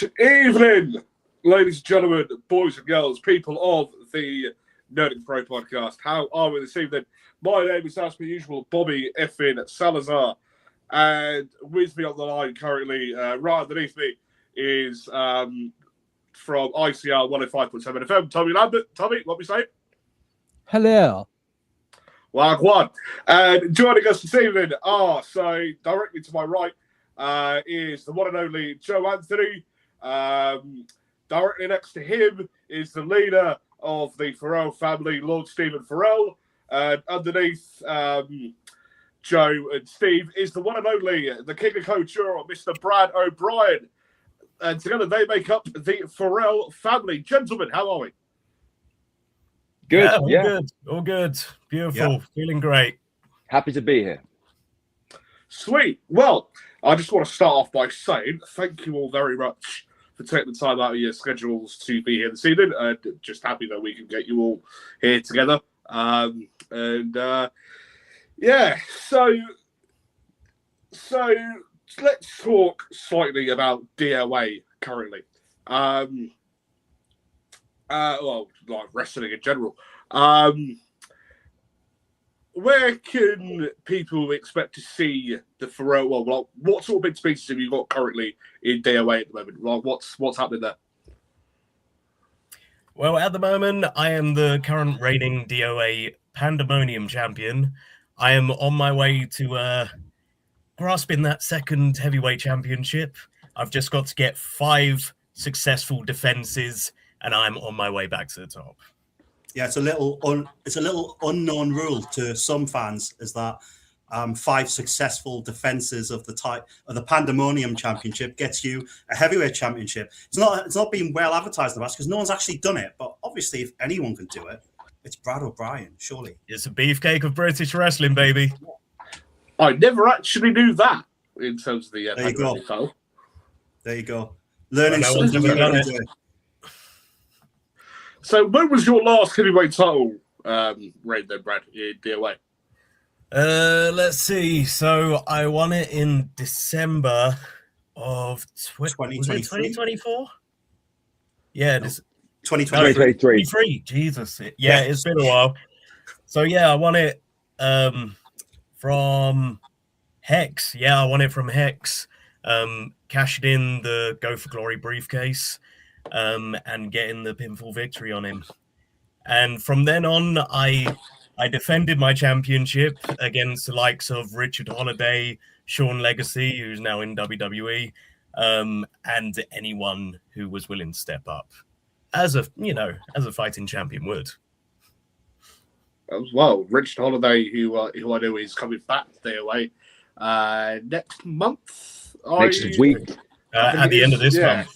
Good evening, ladies and gentlemen, boys and girls, people of the Nerdic Pro Podcast. How are we this evening? My name is, as per usual, Bobby effing Salazar. And with me on the line currently, right underneath me, is from ICR 105.7 FM, Tommy Lambert. Tommy, what we say? Hello. Wagwan. And joining us this evening so directly to my right is the one and only Joe Anthony. Directly next to him is the leader of the Farrell family, Lord Stephen Farrell. And underneath Joe and Steve is the one and only, the king of Coture, Mr. Brad O'Brien. And together they make up the Farrell family. Gentlemen, how are we? Good. Yeah, all good. Beautiful. Yeah. Feeling great. Happy to be here. Sweet. Well, I just want to start off by saying thank you all very much for taking the time out of your schedules to be here this evening. Just happy that we can get you all here together. So let's talk slightly about DOA currently. Like wrestling in general. Where can people expect to see the Farrell? Well, what sort of big speeches have you got currently in DOA at the moment? Like, what's happening there? Well, at the moment, I am the current reigning DOA Pandemonium champion. I am on my way to grasping that second heavyweight championship. I've just got to get 5 successful defenses, and I'm on my way back to the top. Yeah, it's a little unknown rule to some fans, is that 5 successful defenses of the Pandemonium Championship gets you a heavyweight championship. It's not been well advertised in the past because no one's actually done it. But obviously, if anyone can do it, it's Brad O'Brien, surely. It's a beefcake of British wrestling, baby. I never actually knew that in terms of the there you go. Title. There you go. Learning well, something every day. So, when was your last heavyweight title reign then, Brad, in DOA? Let's see. So, I won it in December of 2024? Yeah, 2023. Jesus. Yeah, it's been a while. So, yeah, I won it from Hex. Yeah, I won it from Hex. Cashed in the Go for Glory briefcase. And getting the pinfall victory on him. And from then on, I defended my championship against the likes of Richard Holiday, Sean Legacy, who's now in WWE, and anyone who was willing to step up as a fighting champion would. As well, Richard Holiday, who I know is coming back to DOA next month. Next week. At the end of this month.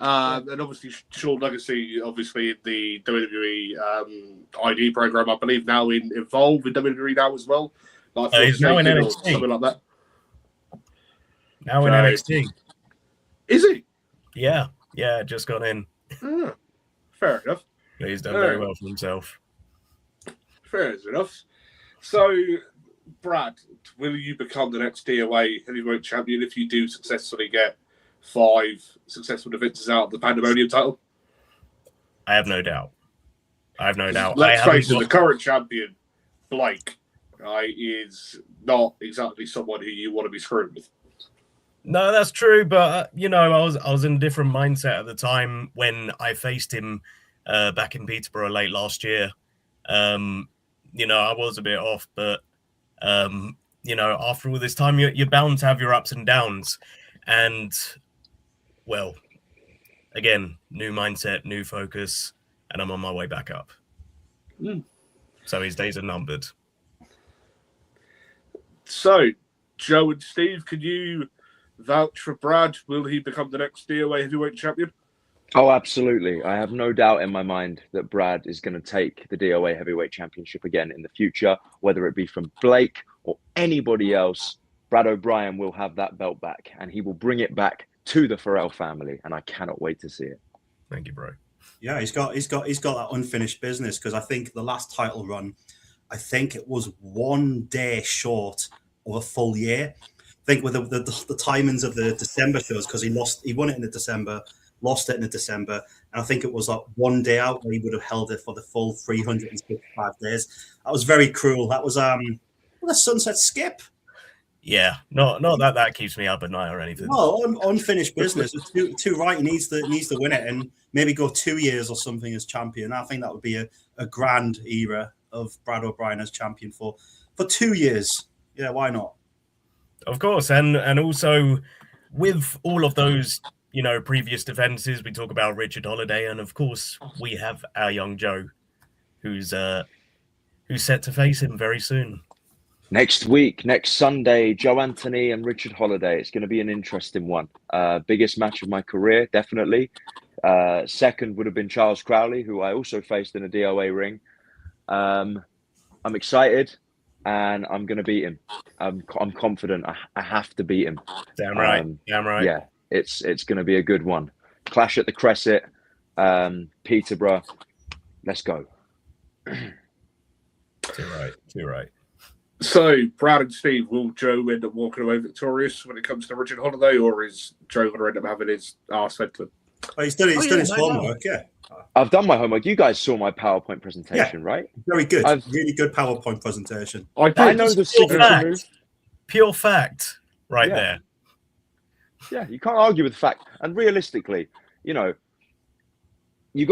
And obviously, Sean Legacy, obviously in the WWE ID program, I believe now involved in WWE now as well. Like he's now in NXT. Something like that. Now in NXT. Is he? Yeah, just got in. Fair enough. But he's done very well for himself. Fair enough. So, Brad, will you become the next DOA heavyweight champion if you do successfully get 5 successful defenses out of the Pandemonium title? I have no doubt. Let's face it, the current champion, Blegh, is not exactly someone who you want to be screwed with. No, that's true, but I was in a different mindset at the time when I faced him back in Peterborough late last year. I was a bit off, but after all this time, you're bound to have your ups and downs, and well, again, new mindset, new focus, and I'm on my way back up. So his days are numbered. So, Joe and Steve, can you vouch for Brad? Will he become the next DOA heavyweight champion? Oh, absolutely. I have no doubt in my mind that Brad is going to take the DOA heavyweight championship again in the future, whether it be from Blegh or anybody else. Brad O'Brien will have that belt back, and he will bring it back to the Farrell family, and I cannot wait to see it. Thank you, bro. Yeah, he's got that unfinished business, because I think the last title run, I think it was 1 day short of a full year. think with the timings of the December shows, because he won it in the December, lost it in the December, and I think it was like 1 day out where he would have held it for the full 365 days. That was very cruel. That was a sunset skip. Yeah, not that keeps me up at night or anything. No, unfinished business. It's too right. He needs to win it and maybe go 2 years or something as champion. I think that would be a grand era of Brad O'Brien as champion for 2 years. Yeah, why not? Of course, and also with all of those, previous defenses, we talk about Richard Holiday, and of course we have our young Joe, who's set to face him very soon. Next week, next Sunday, Joe Anthony and Richard Holiday. It's going to be an interesting one. Biggest match of my career, definitely. Second would have been Charles Crowley, who I also faced in a DOA ring. I'm excited, and I'm going to beat him. I'm confident. I have to beat him. Damn right. Damn right. Yeah, it's going to be a good one. Clash at the Crescent, Peterborough. Let's go. Too right. So, Brad and Steve, will Joe end up walking away victorious when it comes to Richard Holiday, or is Joe going to end up having his arse fed to him? Well, he's done his homework, yeah. I've done my homework. You guys saw my PowerPoint presentation, right? Very good. Really good PowerPoint presentation. I know the signature move. Pure fact right there. Yeah, you can't argue with fact. And realistically, you got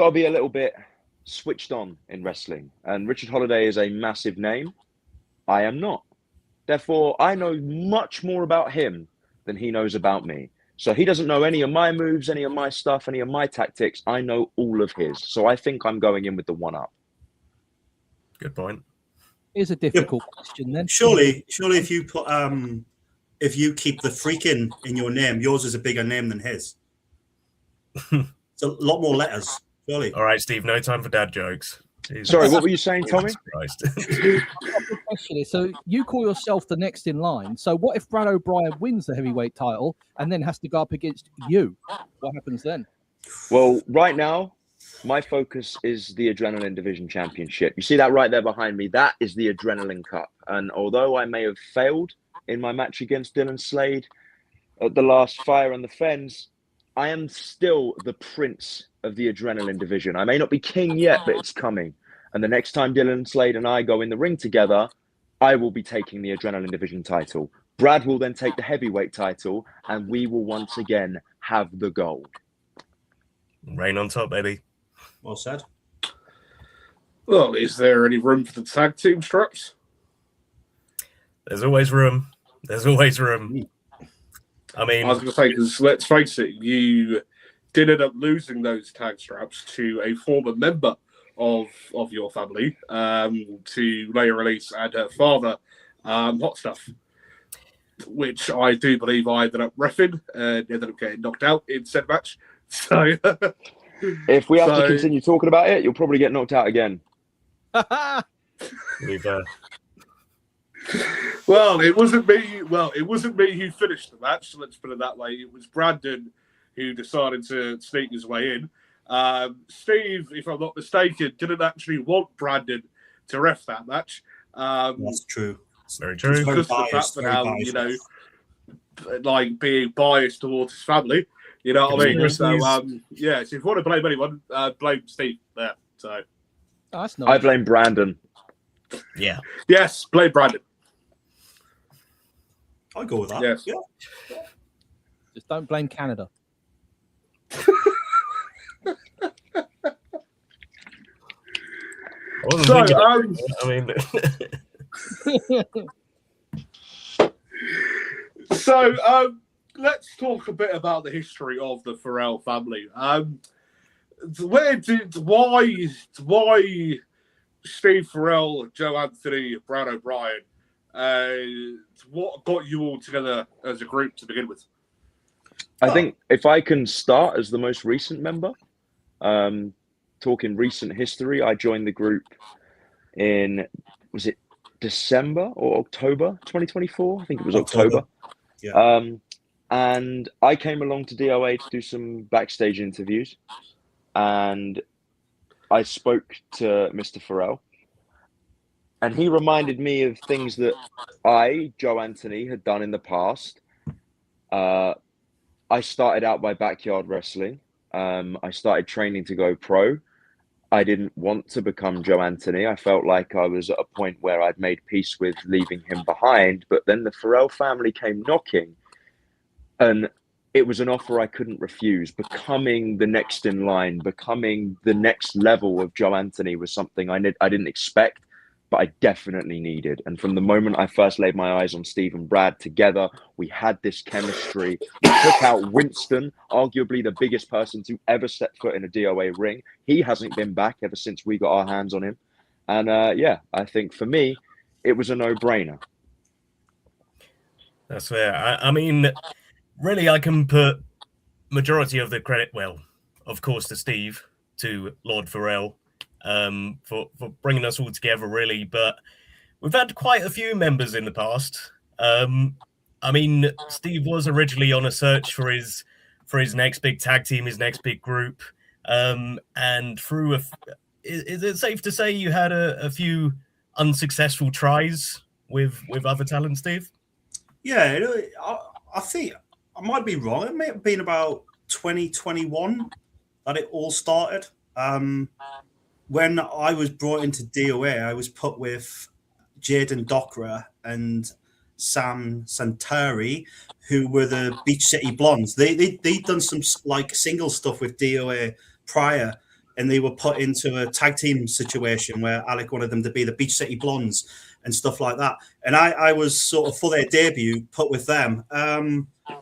to be a little bit switched on in wrestling. And Richard Holiday is a massive name. I am not. Therefore, I know much more about him than he knows about me. So he doesn't know any of my moves, any of my stuff, any of my tactics. I know all of his. So I think I'm going in with the one-up. Good point. Here's a difficult question then. Surely if you put if you keep the freaking in your name, yours is a bigger name than his. It's a lot more letters, surely. All right, Steve, no time for dad jokes. Jesus. Sorry, what were you saying, Tommy? Question is, so you call yourself the next in line. So what if Brad O'Brien wins the heavyweight title and then has to go up against you? What happens then? Well, right now, my focus is the Adrenaline Division Championship. You see that right there behind me? That is the Adrenaline Cup. And although I may have failed in my match against Dylan Slade at the last Fire and the Fens, I am still the prince of the Adrenaline Division. I may not be king yet, but it's coming. And the next time Dylan Slade and I go in the ring together, I will be taking the Adrenaline Division title. Brad will then take the heavyweight title, and we will once again have the gold. Rain on top, baby. Well said. Well, is there any room for the tag team straps? There's always room. I mean, I was going to say, because let's face it, you did end up losing those tag straps to a former member of your family, to Leia Release and her father, Hot Stuff, which I do believe I ended up reffing and ended up getting knocked out in said match. So, if we have to continue talking about it, you'll probably get knocked out again. Well, it wasn't me. Well, it wasn't me who finished the match. So let's put it that way. It was Brandon who decided to sneak his way in. Steve, if I'm not mistaken, didn't actually want Brandon to ref that match. That's true. Very true. Just the fact that how, like being biased towards his family. You know what I mean? So, so if you want to blame anyone, blame Steve there. So, that's nice. I blame Brandon. Yeah. Yes, blame Brandon. I'll go with that. Yes. Yeah. Just don't blame Canada. Let's talk a bit about the history of the Farrell family. Why Steve Farrell, Joe Anthony, Brad O'Brien, what got you all together as a group to begin with? I think if I can start as the most recent member, talking recent history, I joined the group in, was it December or October 2024? I think it was October. Yeah. And I came along to DOA to do some backstage interviews, and I spoke to Mr. Farrell, and he reminded me of things that I, Joe Anthony, had done in the past, I started out by backyard wrestling. I started training to go pro. I didn't want to become Joe Anthony. I felt like I was at a point where I'd made peace with leaving him behind. But then the Farrell family came knocking, and it was an offer I couldn't refuse. Becoming the next in line, becoming the next level of Joe Anthony was something I didn't expect, but I definitely needed. And from the moment I first laid my eyes on Steve and Brad together, we had this chemistry. We took out Winston, arguably the biggest person to ever set foot in a DOA ring. He hasn't been back ever since we got our hands on him. And yeah, I think for me, it was a no-brainer. That's fair. I mean, really, I can put majority of the credit, well, of course, to Steve, to Lord Farrell, for bringing us all together, really. But we've had quite a few members in the past. I mean, Steve was originally on a search for his next big tag team, his next big group, and through is it safe to say you had a few unsuccessful tries with other talent, Steve? Yeah, I think I might be wrong. It may have been about 2021 that it all started. When I was brought into DOA, I was put with Jaden Dokra and Sam Santari, who were the Beach City Blondes. They'd done some like single stuff with DOA prior, and they were put into a tag team situation where Alec wanted them to be the Beach City Blondes and stuff like that. And I was sort of, for their debut, put with them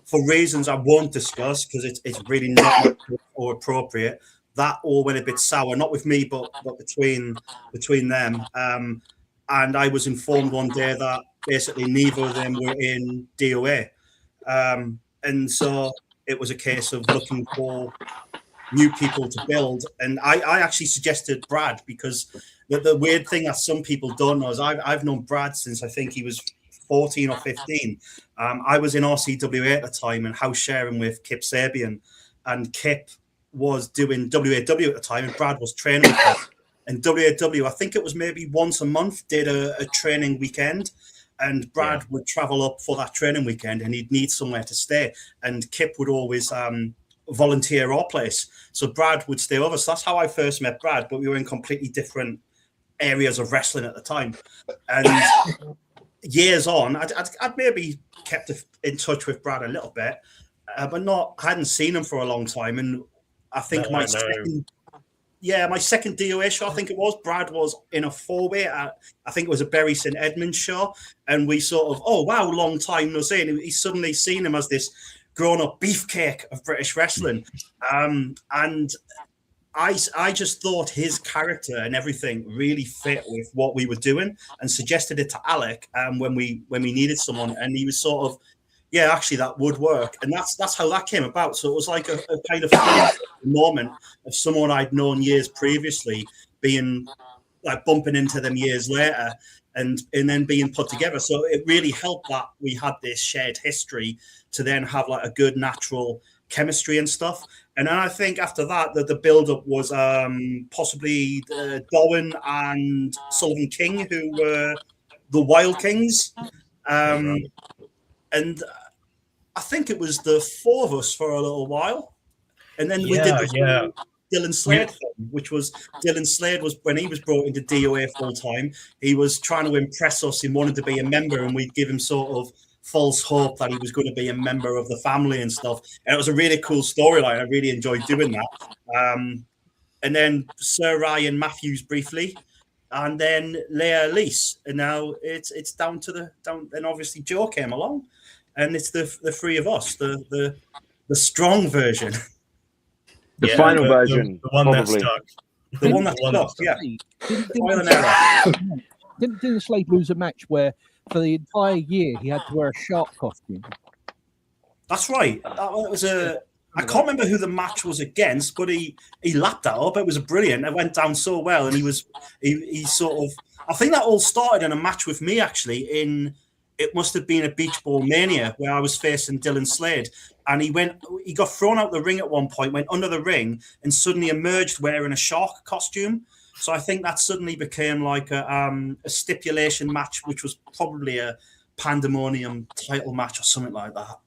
for reasons I won't discuss because it's really not or appropriate. That all went a bit sour, not with me, but between them. And I was informed one day that basically neither of them were in DOA. And so it was a case of looking for new people to build. And I actually suggested Brad because the weird thing that some people don't know is I've known Brad since I think he was 14 or 15. I was in RCWA at the time and house sharing with Kip Sabian, and Kip was doing WAW at the time and Brad was training with him. And WAW, I think it was maybe once a month, did a training weekend. And Brad would travel up for that training weekend and he'd need somewhere to stay. And Kip would always volunteer our place. So Brad would stay over. So that's how I first met Brad, but we were in completely different areas of wrestling at the time. And years on, I'd maybe kept in touch with Brad a little bit, but I hadn't seen him for a long time. And I think my second DOA show, I think it was, Brad was in a four-way at, I think it was a Bury St Edmunds show. And we sort of, oh, wow, long time no see. And he's suddenly seen him as this grown-up beefcake of British wrestling. And I just thought his character and everything really fit with what we were doing and suggested it to Alec when we needed someone. And he was sort of, yeah, actually, that would work. And that's how that came about. So it was like a kind of moment of someone I'd known years previously being like bumping into them years later and then being put together. So it really helped that we had this shared history to then have like a good natural chemistry and stuff. And then I think after that, the build-up was possibly Darwin and Sullivan King, who were the Wild Kings. And I think it was the four of us for a little while. And then we did the Dylan Slade thing, which was Dylan Slade was when he was brought into DOA full-time, he was trying to impress us. He wanted to be a member and we'd give him sort of false hope that he was going to be a member of the family and stuff. And it was a really cool storyline. I really enjoyed doing that. And then Sir Ryan Matthews briefly, and then Leah Elise. And now it's down. And obviously Joe came along, and it's the three of us, the strong version. The final version, the one probably. that stuck. The one that stuck, yeah. Didn't Dylan Slade lose a match where for the entire year he had to wear a shark costume? That's right. That was I can't remember who the match was against, but he lapped that up. It was brilliant. It went down so well, and he sort of. I think that all started in a match with me actually. It must have been a Beach Ball Mania where I was facing Dylan Slade, and he got thrown out the ring at one point, went under the ring, and suddenly emerged wearing a shark costume. So I think that suddenly became like a stipulation match, which was probably a Pandemonium title match or something like that.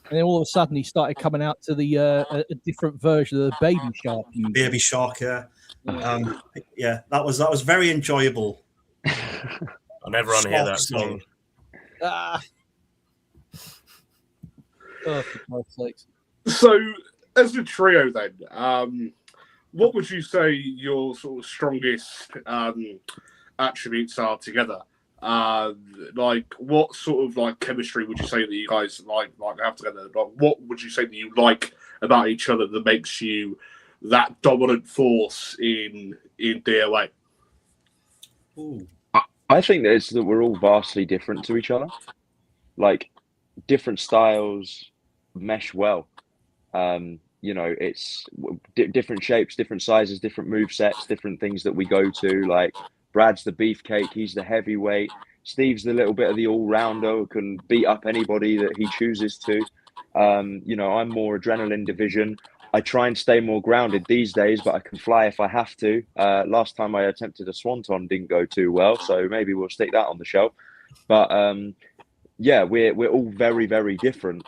And then all of a sudden, he started coming out to the a different version of the Baby Shark music. Baby Shark, yeah. That was very enjoyable. I'll never unhear that song. Ah. Oh, for Christ's sakes. So, as a trio, then, what would you say your sort of strongest attributes are together? Like, what sort of like chemistry would you say that you guys like have together? Like, what would you say that you like about each other that makes you that dominant force in DOA? Ooh. I think that it's that we're all vastly different to each other. Like, different styles mesh well. It's different shapes, different sizes, different move sets, different things that we go to. Like, Brad's the beefcake, he's the heavyweight. Steve's the little bit of the all-rounder who can beat up anybody that he chooses to. I'm more adrenaline division. I try and stay more grounded these days, but I can fly if I have to. Last time I attempted a swanton didn't go too well, so maybe we'll stick that on the shelf. But we're all very, very different,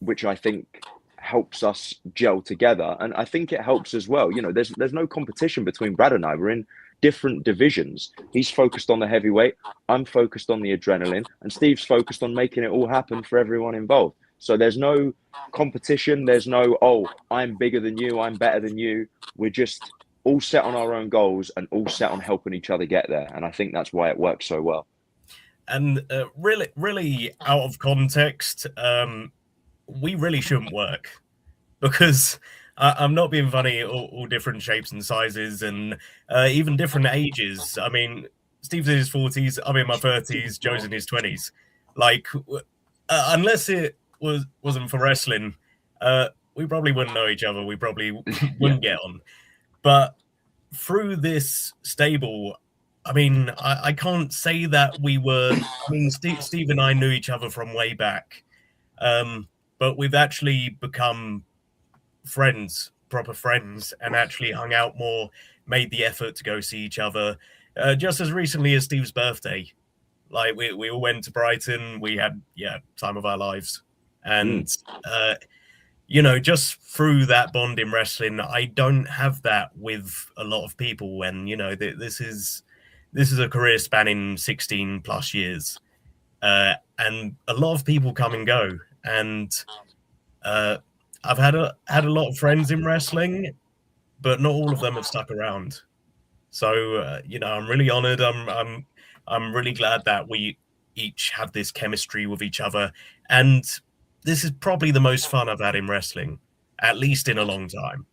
which I think helps us gel together. And I think it helps as well. There's no competition between Brad and I. We're in different divisions. He's focused on the heavyweight, I'm focused on the adrenaline, and Steve's focused on making it all happen for everyone involved. So there's no competition. There's no, I'm bigger than you, I'm better than you. We're just all set on our own goals and all set on helping each other get there. And I think that's why it works so well. And really out of context, we really shouldn't work, because I'm not being funny, all different shapes and sizes and even different ages. I mean, Steve's in his 40s, I'm in my 30s, Joe's in his 20s. Like, unless it wasn't for wrestling, we probably wouldn't know each other. We probably wouldn't get on. But through this stable, I mean, I can't say that we were. I mean, Steve and I knew each other from way back, but we've actually become friends, proper friends, and actually hung out more, made the effort to go see each other. Just as recently as Steve's birthday, like we all went to Brighton. We had time of our lives, and just through that bond in wrestling, I don't have that with a lot of people. When this is a career spanning 16 plus years, and a lot of people come and go, and I've had a lot of friends in wrestling, but not all of them have stuck around. So I'm really honored. I'm really glad that we each have this chemistry with each other, and this is probably the most fun I've had in wrestling, at least in a long time.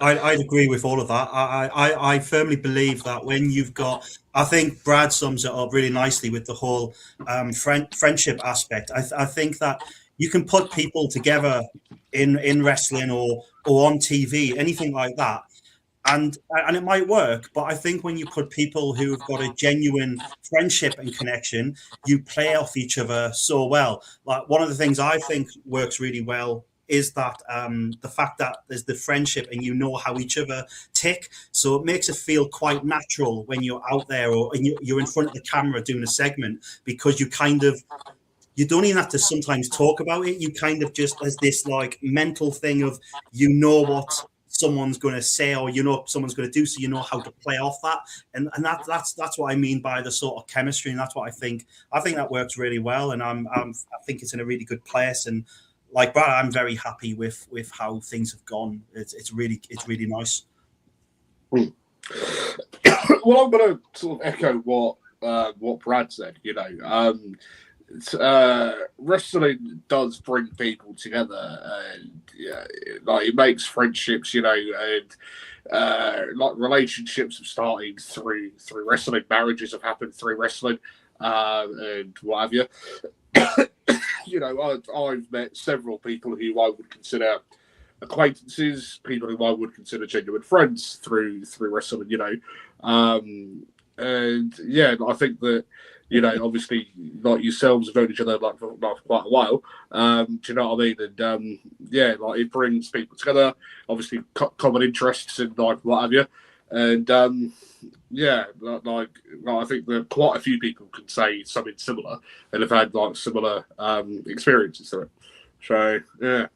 I'd agree with all of that. I firmly believe that when you've got, I think Brad sums it up really nicely with the whole friendship aspect. I think that you can put people together in wrestling or on TV, anything like that, and it might work. But I think when you put people who have got a genuine friendship and connection, you play off each other so well. Like, one of the things I think works really well is that the fact that there's the friendship and you know how each other tick. So it makes it feel quite natural when you're out there or you're in front of the camera doing a segment, because you don't even have to sometimes talk about it. You kind of just, as this like mental thing of, what someone's going to say or someone's going to do, so you know how to play off that. And that's what I mean by the sort of chemistry, and that's what I think that works really well. And I think it's in a really good place. And like Brad, I'm very happy with how things have gone. It's really nice. Well, I'm going to sort of echo what Brad said. Wrestling does bring people together, and like, it makes friendships, and like relationships have started through wrestling. Marriages have happened through wrestling, and what have you. I've met several people who I would consider acquaintances, people who I would consider genuine friends through wrestling. And I think that, obviously, like, yourselves have known each other for quite a while. Do you know what I mean? And it brings people together. Obviously, common interests and like what have you. And Yeah, like I think that quite a few people can say something similar and have had like similar experiences to it. So yeah.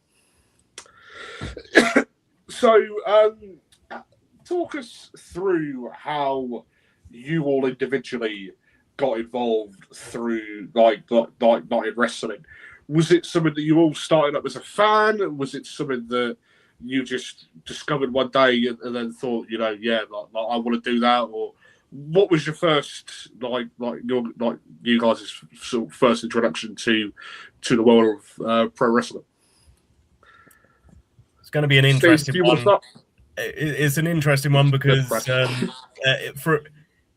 So talk us through how you all individually got involved through like in wrestling. Was it something that you all started up as a fan? Was it something that you just discovered one day and then thought, you know, yeah, like I want to do that? Or what was your first you guys' sort of first introduction to the world of pro wrestling? It's going to be an interesting one. Start? It's an interesting one because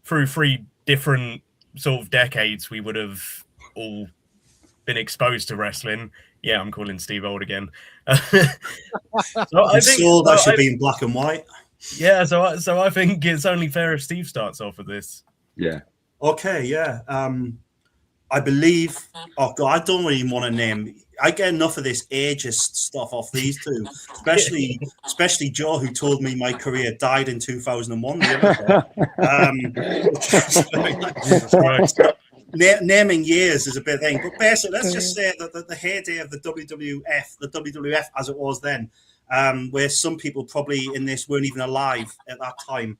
through 3 different sort of decades, we would have all been exposed to wrestling. Yeah, I'm calling Steve old again. So I think that should be in black and white. Yeah, so I think it's only fair if Steve starts off with this. Yeah. Okay, yeah. I believe. Oh God, I don't even want to name. I get enough of this ageist stuff off these two, especially Joe, who told me my career died in 2001. Naming years is a big thing, but basically, let's just say that the heyday of the WWF as it was then, where some people probably in this weren't even alive at that time.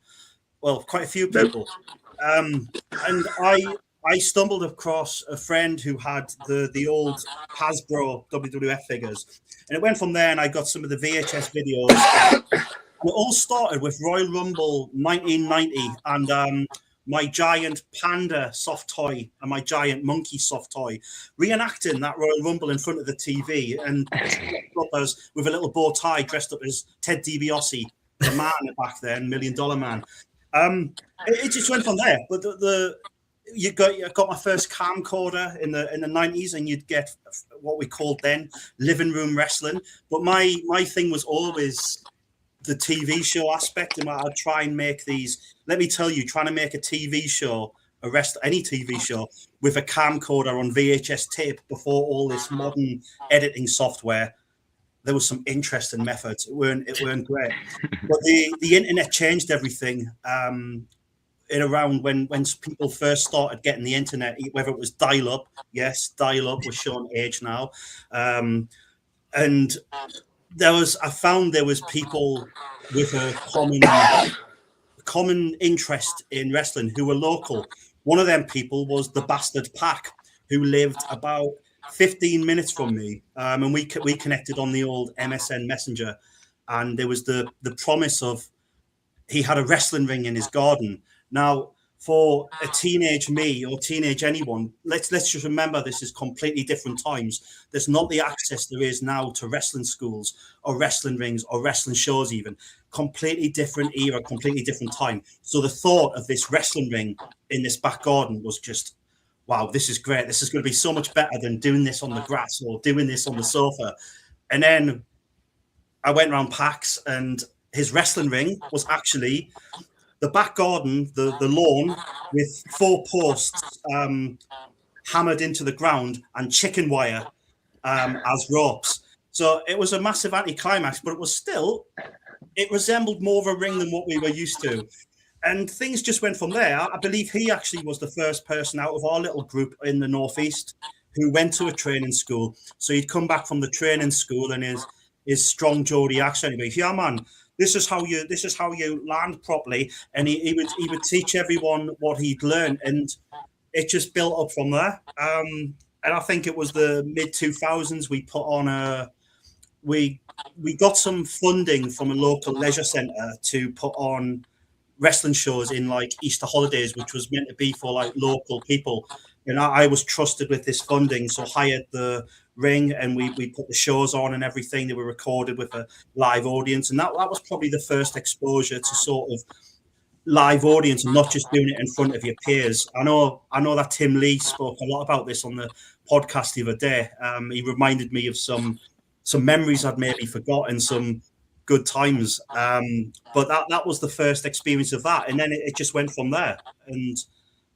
Well, quite a few people, and I stumbled across a friend who had the old Hasbro WWF figures, and it went from there. And I got some of the VHS videos. It all started with Royal Rumble 1990 and my giant panda soft toy and my giant monkey soft toy, reenacting that Royal Rumble in front of the TV, and with a little bow tie, dressed up as Ted DiBiase, the man back then, $1 Million Man. It just went from there. But you got my first camcorder in the 90s, and you'd get what we called then living room wrestling. But my thing was always the TV show aspect, and I'd try and make these. Let me tell you, trying to make a TV show, any TV show with a camcorder on VHS tape before all this modern editing software, there was some interesting methods. It weren't great, but the internet changed everything. In around when people first started getting the internet, whether it was dial-up, yes, dial-up was showing age now, and I found there was people with a common interest in wrestling who were local. One of them people was the Bastard Pack, who lived about 15 minutes from me, and we connected on the old MSN Messenger, and there was the promise of he had a wrestling ring in his garden. Now, for a teenage me or teenage anyone, let's just remember this is completely different times. There's not the access there is now to wrestling schools or wrestling rings or wrestling shows even. Completely different era, completely different time. So the thought of this wrestling ring in this back garden was just, wow, this is great. This is going to be so much better than doing this on the grass or doing this on the sofa. And then I went around PAX, and his wrestling ring was actually the back garden, the lawn, with 4 posts hammered into the ground and chicken wire as ropes. So it was a massive anticlimax, but it resembled more of a ring than what we were used to. And things just went from there. I believe he actually was the first person out of our little group in the Northeast who went to a training school. So he'd come back from the training school, and his strong Geordie accent, he'd be, yeah, man, this is how you land properly. And he would teach everyone what he'd learned, and it just built up from there. And I think it was the mid 2000s we put on we got some funding from a local leisure centre to put on wrestling shows in like Easter holidays, which was meant to be for like local people. And I was trusted with this funding, so hired the ring, and we put the shows on and everything. They were recorded with a live audience, and that was probably the first exposure to sort of live audience and not just doing it in front of your peers. I know that Tim Lee spoke a lot about this on the podcast the other day. He reminded me of some memories I'd maybe forgotten, some good times. But that was the first experience of that, and then it just went from there. And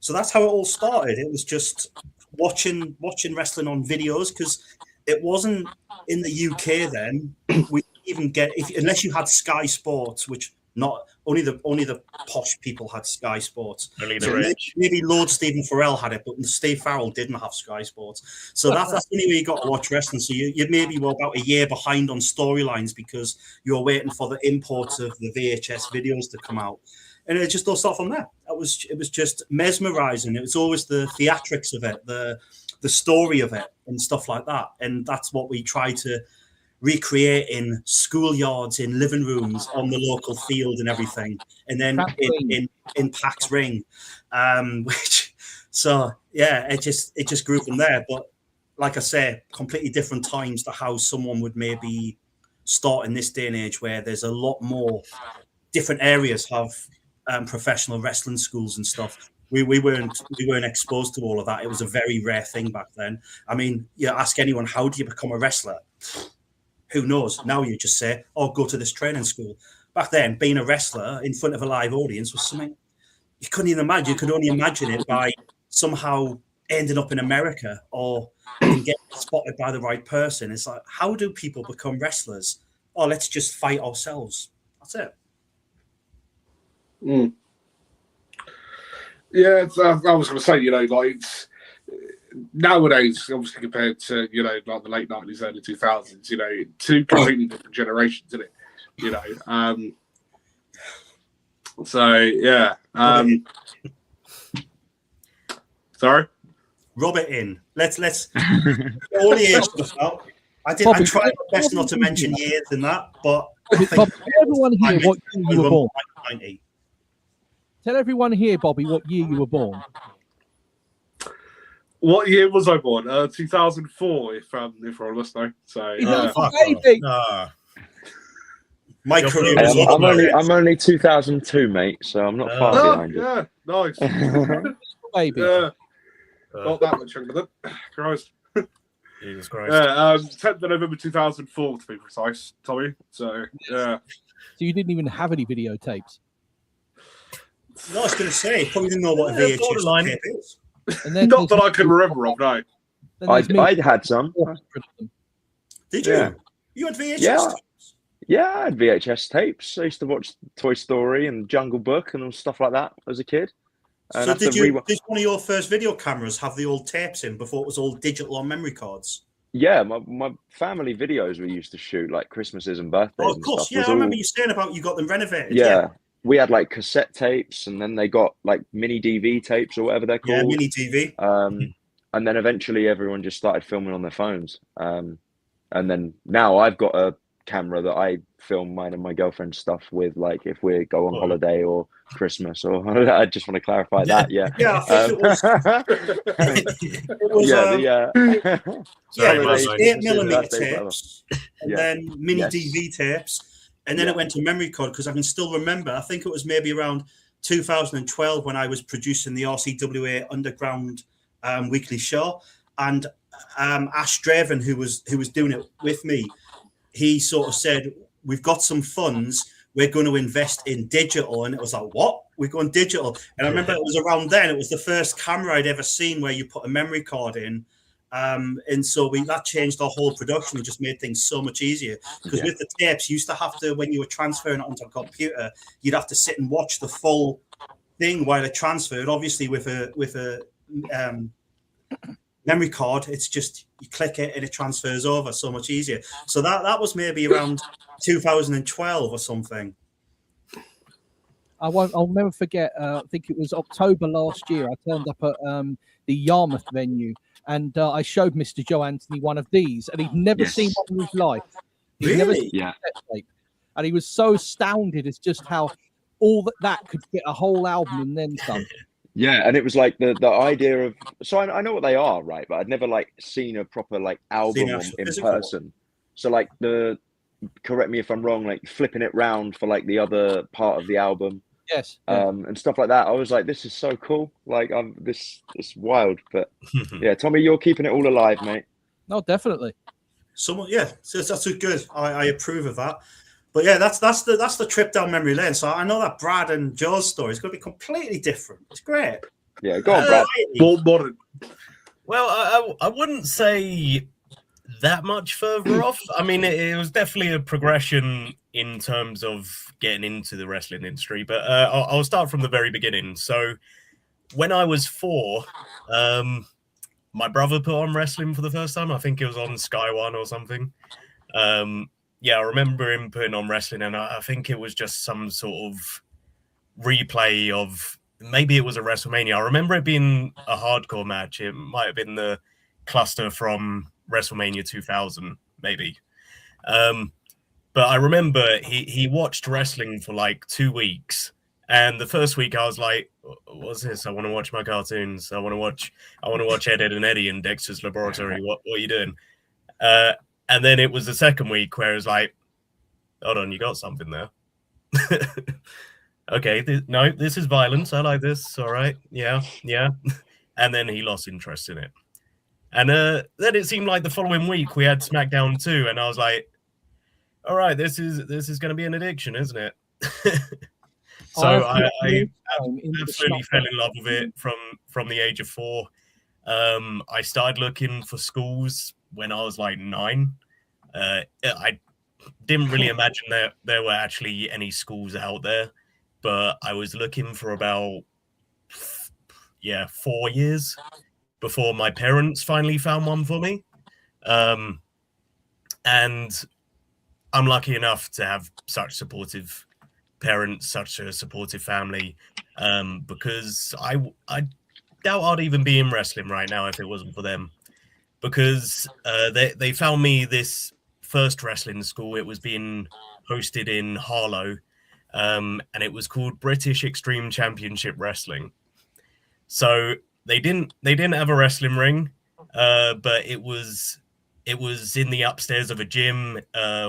so that's how it all started. It was just watching wrestling on videos, because it wasn't in the UK then. We even get unless you had Sky Sports, which not only the posh people had Sky Sports. Only the So rich. maybe Lord Stephen Farrell had it, but Steve Farrell didn't have Sky Sports. So that's the only way you got to watch wrestling. So you maybe were about a year behind on storylines because you were waiting for the imports of the VHS videos to come out. And it just all started from there. It was just mesmerizing. It was always the theatrics of it, the story of it, and stuff like that. And that's what we try to recreate in schoolyards, in living rooms, on the local field, and everything. And then in Pax Ring, it just grew from there. But like I say, completely different times to how someone would maybe start in this day and age, where there's a lot more different areas have professional wrestling schools and stuff. We weren't exposed to all of that. It was a very rare thing back then. I mean, you ask anyone, how do you become a wrestler? Who knows? Now you just say, "Oh, go to this training school." Back then, being a wrestler in front of a live audience was something you couldn't even imagine. You could only imagine it by somehow ending up in America or getting spotted by the right person. It's like, how do people become wrestlers? Oh, let's just fight ourselves. That's it. Mm. Yeah, I was going to say, it's nowadays, obviously compared to, like the late 90s, early 2000s, two completely different generations, isn't it? So, yeah. Sorry? Rub it in. Let's all the age stuff out. I tried my best not to mention years and that, but I think everyone here what year you were born. 90. Tell everyone here, Bobby, what year you were born. What year was I born? 2004, if we're all listening. So, baby. My career I'm only 2002, mate, so I'm not far behind you. Yeah, nice. Baby. Yeah, not that much younger than Christ. Jesus Christ. 10th of November 2004, to be precise, Tommy. So, yeah. So you didn't even have any videotapes? No, I was going to say, probably didn't know what a VHS tape is. Not that I can remember of, no. I had some. Did you? Yeah. You had VHS tapes? Yeah, I had VHS tapes. I used to watch Toy Story and Jungle Book and all stuff like that as a kid. And so did one of your first video cameras have the old tapes in before it was all digital on memory cards? Yeah, my family videos we used to shoot, like Christmases and birthdays. Oh, of course, and stuff, I remember you saying about you got them renovated. Yeah, we had like cassette tapes, and then they got like mini DV tapes or whatever they're called. Yeah, mini DV. And then eventually everyone just started filming on their phones. And then now I've got a camera that I film mine and my girlfriend's stuff with, like if we go on holiday or Christmas or I just want to clarify that. Yeah. Yeah, I think it was 8mm tapes and then mini DV tapes, and then it went to memory card, because I can still remember, I think it was maybe around 2012 when I was producing the RCWA Underground weekly show, and Ash Draven, who was doing it with me, he sort of said, "We've got some funds, we're going to invest in digital." And it was like, what? We're going digital. And I remember it was around then, it was the first camera I'd ever seen where you put a memory card in. And so that changed our whole production. It just made things so much easier. Because with the tapes, you used to have to, when you were transferring it onto a computer, you'd have to sit and watch the full thing while it transferred. Obviously, with a memory card, it's just you click it and it transfers over so much easier. So that was maybe around 2012 or something. I'll never forget. I think it was October last year. I turned up at the Yarmouth venue, and I showed Mr. Joe Anthony one of these, and he'd never seen one in his life. He'd never seen a tape. And he was so astounded as just how all that could get a whole album and then some. Yeah, and it was like the idea of, so I know what they are, right? But I'd never like seen a proper like album in person. So like correct me if I'm wrong, like flipping it round for like the other part of the album, and stuff like that. I was like, this is so cool. Like it's wild. But yeah, Tommy, you're keeping it all alive, mate. No, definitely. So that's good. I approve of that. But yeah, that's the trip down memory lane. So I know that Brad and Joe's story is going to be completely different. It's great. Yeah, go on, Brad. More modern. Well, I wouldn't say that much further off. I mean, it was definitely a progression in terms of getting into the wrestling industry, but I'll start from the very beginning. So when I was 4, my brother put on wrestling for the first time. I think it was on Sky One or something. I remember him putting on wrestling, and I think it was just some sort of replay of, maybe it was a WrestleMania. I remember it being a hardcore match. It might have been the cluster from WrestleMania 2000, maybe. But I remember he watched wrestling for like 2 weeks. And the first week I was like, what's this? I want to watch my cartoons. I want to watch Ed, Ed and Eddie and Dexter's Laboratory. What are you doing? And then it was the second week where it was like, hold on, you got something there. Okay, this is violence. I like this. All right. Yeah. And then he lost interest in it. And then it seemed like the following week we had SmackDown 2, and I was like, all right, this is going to be an addiction, isn't it? So I absolutely fell in love with it from the age of 4. I started looking for schools when I was like 9. I didn't really imagine that there were actually any schools out there, but I was looking for about 4 years before my parents finally found one for me. And I'm lucky enough to have such supportive parents, such a supportive family, because I doubt I'd even be in wrestling right now if it wasn't for them, because they found me this first wrestling school. It was being hosted in Harlow, and it was called British Extreme Championship Wrestling. So they didn't have a wrestling ring, but it was in the upstairs of a gym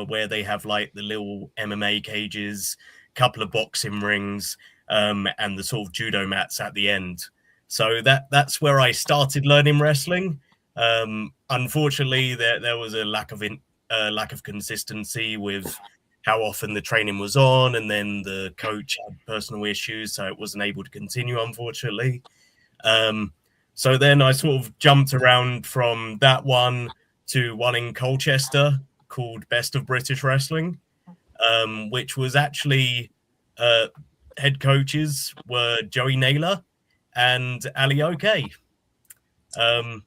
where they have like the little MMA cages, couple of boxing rings, and the sort of judo mats at the end. So that's where I started learning wrestling. Unfortunately, there was a lack of consistency with how often the training was on, and then the coach had personal issues, so it wasn't able to continue, unfortunately. So then I sort of jumped around from that one to one in Colchester called Best of British Wrestling, which was actually head coaches were Joey Naylor and Ali OK. So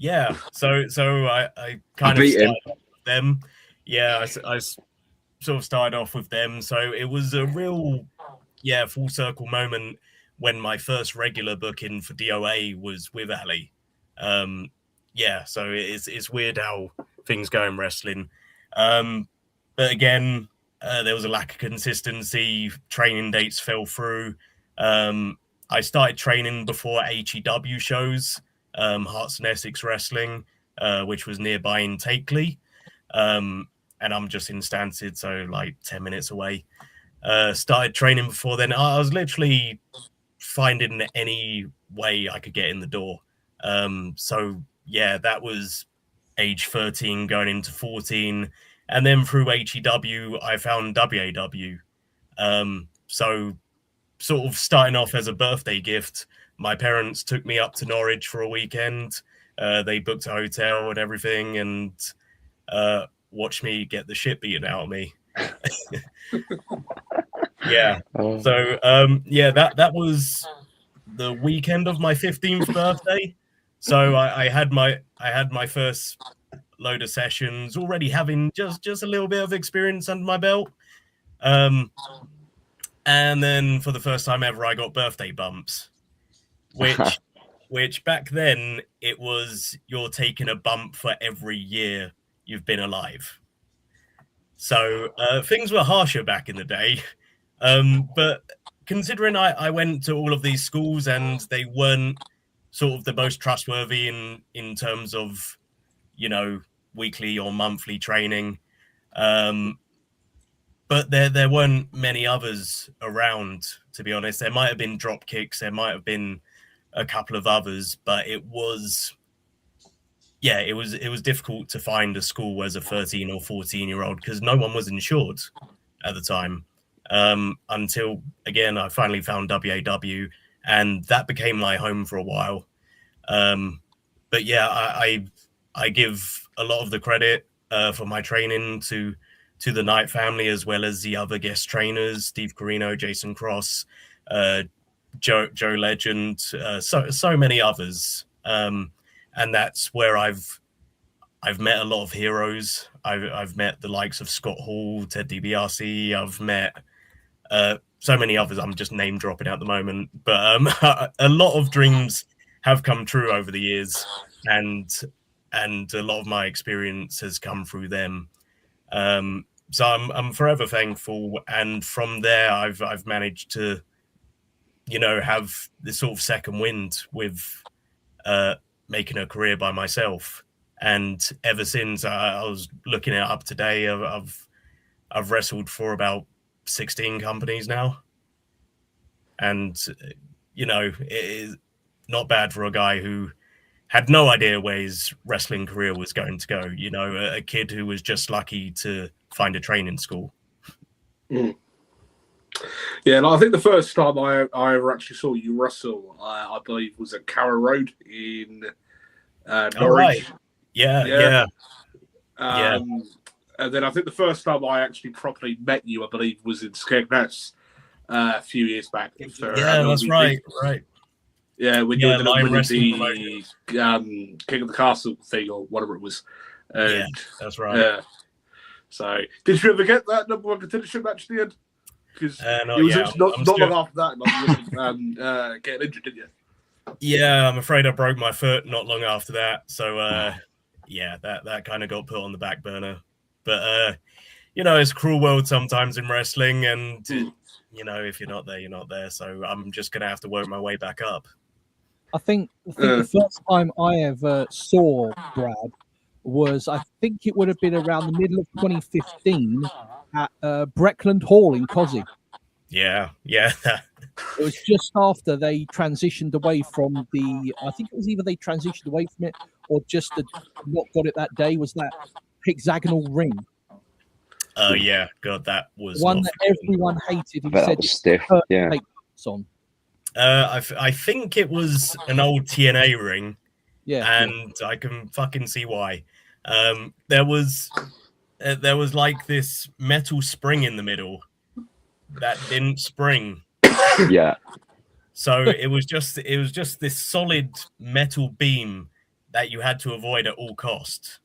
I kind of started off with them. Yeah, I sort of started off with them. So it was a real, full circle moment when my first regular booking for DOA was with Ali. So it's weird how things go in wrestling. But again, there was a lack of consistency. Training dates fell through. I started training before HEW shows, Hearts and Essex Wrestling, which was nearby in Takeley. And I'm just in Stansted, so like 10 minutes away. Started training before then. I was literally finding any way I could get in the door. That was age 13 going into 14. And then through HEW, I found WAW. So sort of starting off as a birthday gift, my parents took me up to Norwich for a weekend. They booked a hotel and everything, and watched me get the shit beaten out of me. That was the weekend of my 15th birthday. So I had my first load of sessions, already having just a little bit of experience under my belt. And then for the first time ever, I got birthday bumps, which back then it was, you're taking a bump for every year you've been alive. So things were harsher back in the day. But considering I went to all of these schools and they weren't sort of the most trustworthy in terms of, weekly or monthly training. But there weren't many others around, to be honest. There might have been drop kicks, there might have been a couple of others, but it was difficult to find a school as a 13 or 14-year-old because no one was insured at the time. Until, again, I finally found WAW, and that became my home for a while. I give a lot of the credit for my training to to the Knight family, as well as the other guest trainers, Steve Corino, Jason Cross, Joe Legend, so many others. And that's where I've met a lot of heroes. I've met the likes of Scott Hall, Ted DiBiase. I've met so many others. I'm just name dropping at the moment, but a lot of dreams have come true over the years, and a lot of my experience has come through them. So I'm forever thankful. And from there, I've managed to, have this sort of second wind with making a career by myself. And ever since, I was looking it up today, I've wrestled for about 16 companies now. And, it is not bad for a guy who had no idea where his wrestling career was going to go. A kid who was just lucky to find a training school. Mm. Yeah, and I think the first time I ever actually saw you wrestle, I believe, was at Carrow Road in Norwich. Right. Yeah. And then I think the first time I actually properly met you, I believe, was in Skegness a few years back. That's right. Yeah, when you were live winning the King of the Castle thing or whatever it was. Yeah, that's right. So, did you ever get that number one contendership match at the end? Because it was not long after that, like, getting injured, didn't you? Yeah, I'm afraid I broke my foot not long after that. So, that kind of got put on the back burner. But, it's a cruel world sometimes in wrestling. And, if you're not there, you're not there. So I'm just going to have to work my way back up. I think the first time I ever saw Brad was, I think it would have been around the middle of 2015 at Breckland Hall in Cosy. Yeah. It was just after they transitioned away from I think it was either they transitioned away from it or just what got it that day was that hexagonal ring. Oh, yeah. God, that was one that everyone hated. He said was stiff. Yeah. On. I think it was an old TNA ring. Yeah. And I can fucking see why. There was like this metal spring in the middle that didn't spring. Yeah. So it was just this solid metal beam that you had to avoid at all costs.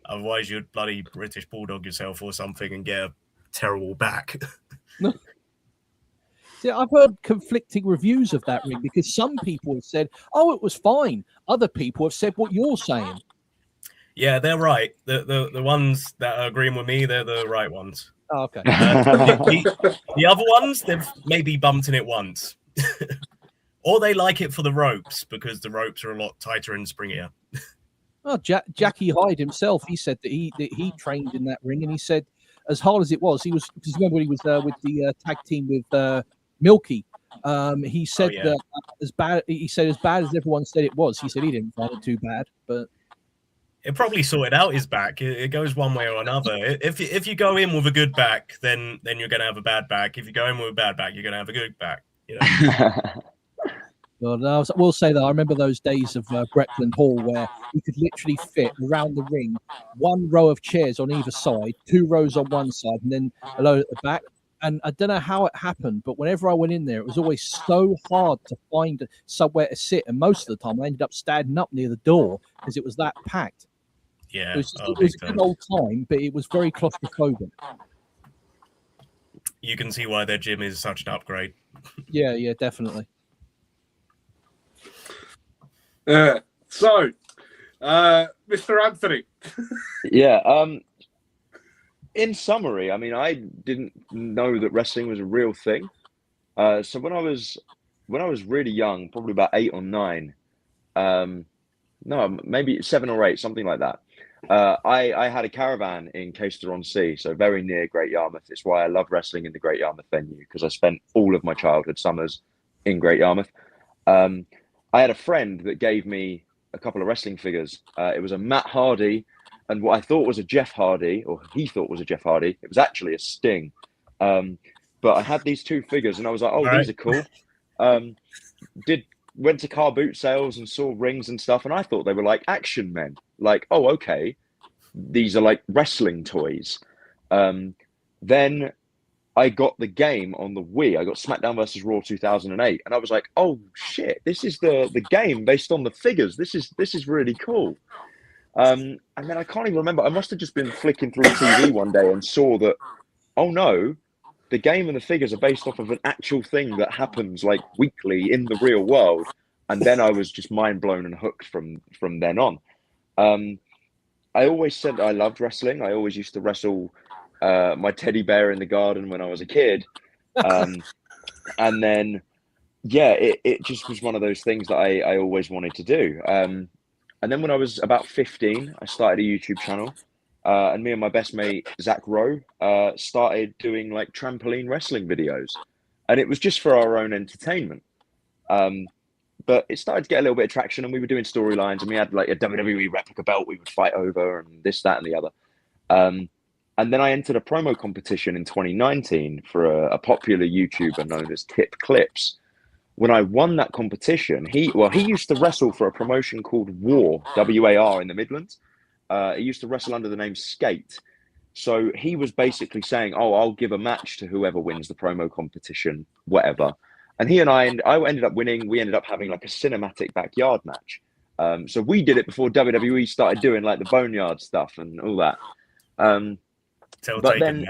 Otherwise, you'd bloody British Bulldog yourself or something and get a terrible back. See, I've heard conflicting reviews of that ring because some people have said, "Oh, it was fine." Other people have said what you're saying. Yeah, they're right. The ones that are agreeing with me, they're the right ones. Oh, okay. The other ones, they've maybe bumped in it once. Or they like it for the ropes because the ropes are a lot tighter and springier. Well, Jackie Hyde himself, he said that he trained in that ring, and he said as hard as it was, because remember when he was with the tag team with Milky, he said that as bad as everyone said it was, he said he didn't find it too bad, but it probably sorted out his back. It goes one way or another. If you go in with a good back, then you're going to have a bad back. If you go in with a bad back, you're going to have a good back. Well, I will say that I remember those days of Breckland Hall where you could literally fit around the ring one row of chairs on either side, 2 rows on one side, and then a load at the back. And I don't know how it happened, but whenever I went in there, it was always so hard to find somewhere to sit. And most of the time, I ended up standing up near the door because it was that packed. Yeah, it was a good old time, but it was very claustrophobic. You can see why their gym is such an upgrade. Yeah, definitely. So, Mr. Anthony. Yeah. In summary, I mean, I didn't know that wrestling was a real thing. So when I was really young, probably about 8 or 9, no, maybe 7 or 8, something like that. I had a caravan in Caister-on-Sea, so very near Great Yarmouth. It's why I love wrestling in the Great Yarmouth venue, because I spent all of my childhood summers in Great Yarmouth. I had a friend that gave me a couple of wrestling figures. It was a Matt Hardy and what I thought was a Jeff Hardy, or he thought was a Jeff Hardy. It was actually a Sting. But I had these 2 figures and I was like, oh, these are cool. Went to car boot sales and saw rings and stuff, and I thought they were like action men. Like, oh, okay, these are like wrestling toys. Then I got the game on the Wii. I got SmackDown versus Raw 2008, and I was like, "Oh shit! This is the game based on the figures. This is really cool." And then I can't even remember. I must have just been flicking through TV one day and saw that, oh no, the game and the figures are based off of an actual thing that happens like weekly in the real world. And then I was just mind blown and hooked from then on. I always said I loved wrestling. I always used to wrestle my teddy bear in the garden when I was a kid. And then, yeah, it just was one of those things that I always wanted to do. And then when I was about 15, I started a YouTube channel. And me and my best mate, Zach Rowe, started doing like trampoline wrestling videos. And it was just for our own entertainment. But it started to get a little bit of traction, and we were doing storylines, and we had like a WWE replica belt we would fight over, and this, that, and the other. And then I entered a promo competition in 2019 for a popular YouTuber known as Tip Clips. When I won that competition, he used to wrestle for a promotion called War, WAR, in the Midlands. He used to wrestle under the name Skate. So he was basically saying, "Oh, I'll give a match to whoever wins the promo competition, whatever." And he and I ended up winning. We ended up having like a cinematic backyard match. So we did it before WWE started doing like the boneyard stuff and all that. But then,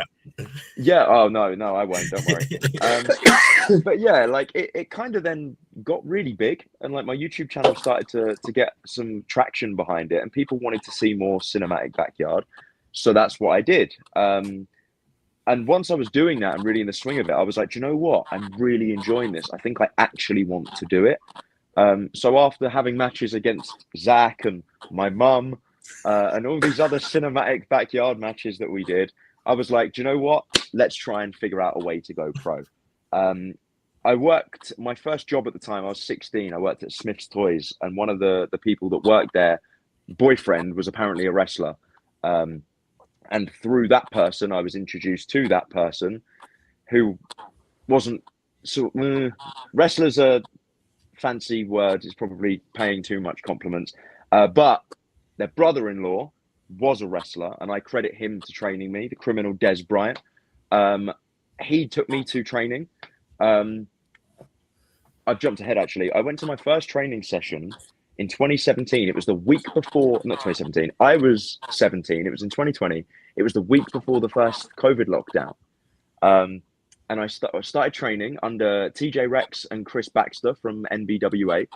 yeah, oh no, I won't. Don't worry. But yeah, like it kind of then got really big, and like my YouTube channel started to get some traction behind it, and people wanted to see more cinematic backyard. So that's what I did. And once I was doing that and really in the swing of it, I was like, do you know what? I'm really enjoying this. I think I actually want to do it. So after having matches against Zach and my mum and all these other cinematic backyard matches that we did, I was like, do you know what? Let's try and figure out a way to go pro. I worked, my first job at the time, I was 16. I worked at Smith's Toys, and one of the people that worked there, boyfriend, was apparently a wrestler. And through that person, I was introduced to that person who wasn't wrestlers are fancy word, is probably paying too much compliments. But their brother-in-law was a wrestler, and I credit him to training me, the criminal Des Bryant. He took me to training. I've jumped ahead, actually. I went to my first training session in 2017. It was the week before, not 2017. I was 17. It was in 2020. It was the week before the first COVID lockdown. And I started training under TJ Rex and Chris Baxter from NBWA.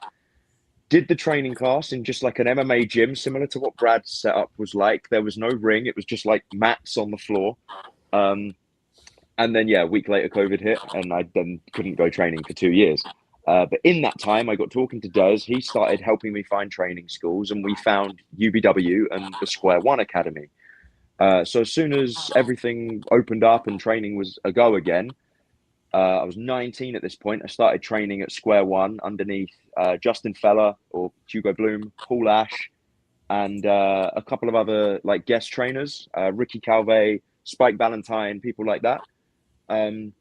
Did the training class in just like an MMA gym, similar to what Brad's setup was like. There was no ring. It was just like mats on the floor. And then, yeah, a week later, COVID hit, and I then couldn't go training for 2 years. But in that time, I got talking to Des. He started helping me find training schools, and we found UBW and the Square One Academy. So as soon as everything opened up and training was a go again, I was 19 at this point. I started training at Square One underneath Justin Feller or Hugo Bloom, Paul Ash, and a couple of other like guest trainers, Ricky Calve, Spike Valentine, people like that. And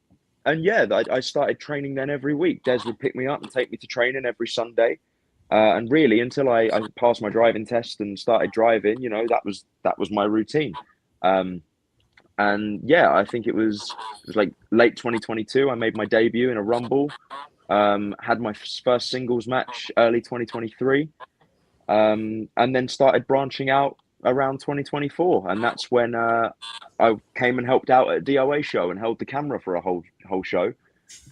yeah, I started training then every week. Des would pick me up and take me to training every Sunday. And really, until I passed my driving test and started driving, you know, that was my routine. And yeah, I think it was like late 2022. I made my debut in a Rumble. Had my first singles match early 2023, and then started branching out around 2024. And that's when I came and helped out at a DOA show and held the camera for a whole show.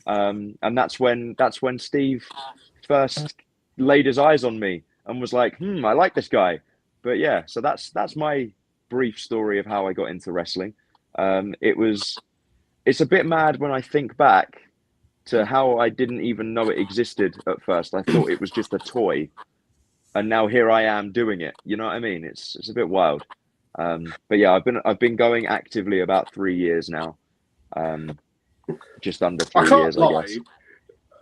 And that's when Steve first laid his eyes on me and was like, I like this guy. But yeah, so that's my brief story of how I got into wrestling. It's a bit mad when I think back to how I didn't even know it existed at first. I thought it was just a toy, and now here I am doing it. You know what I mean? It's a bit wild. But yeah, I've been going actively about 3 years now. Just under 3 years, I guess.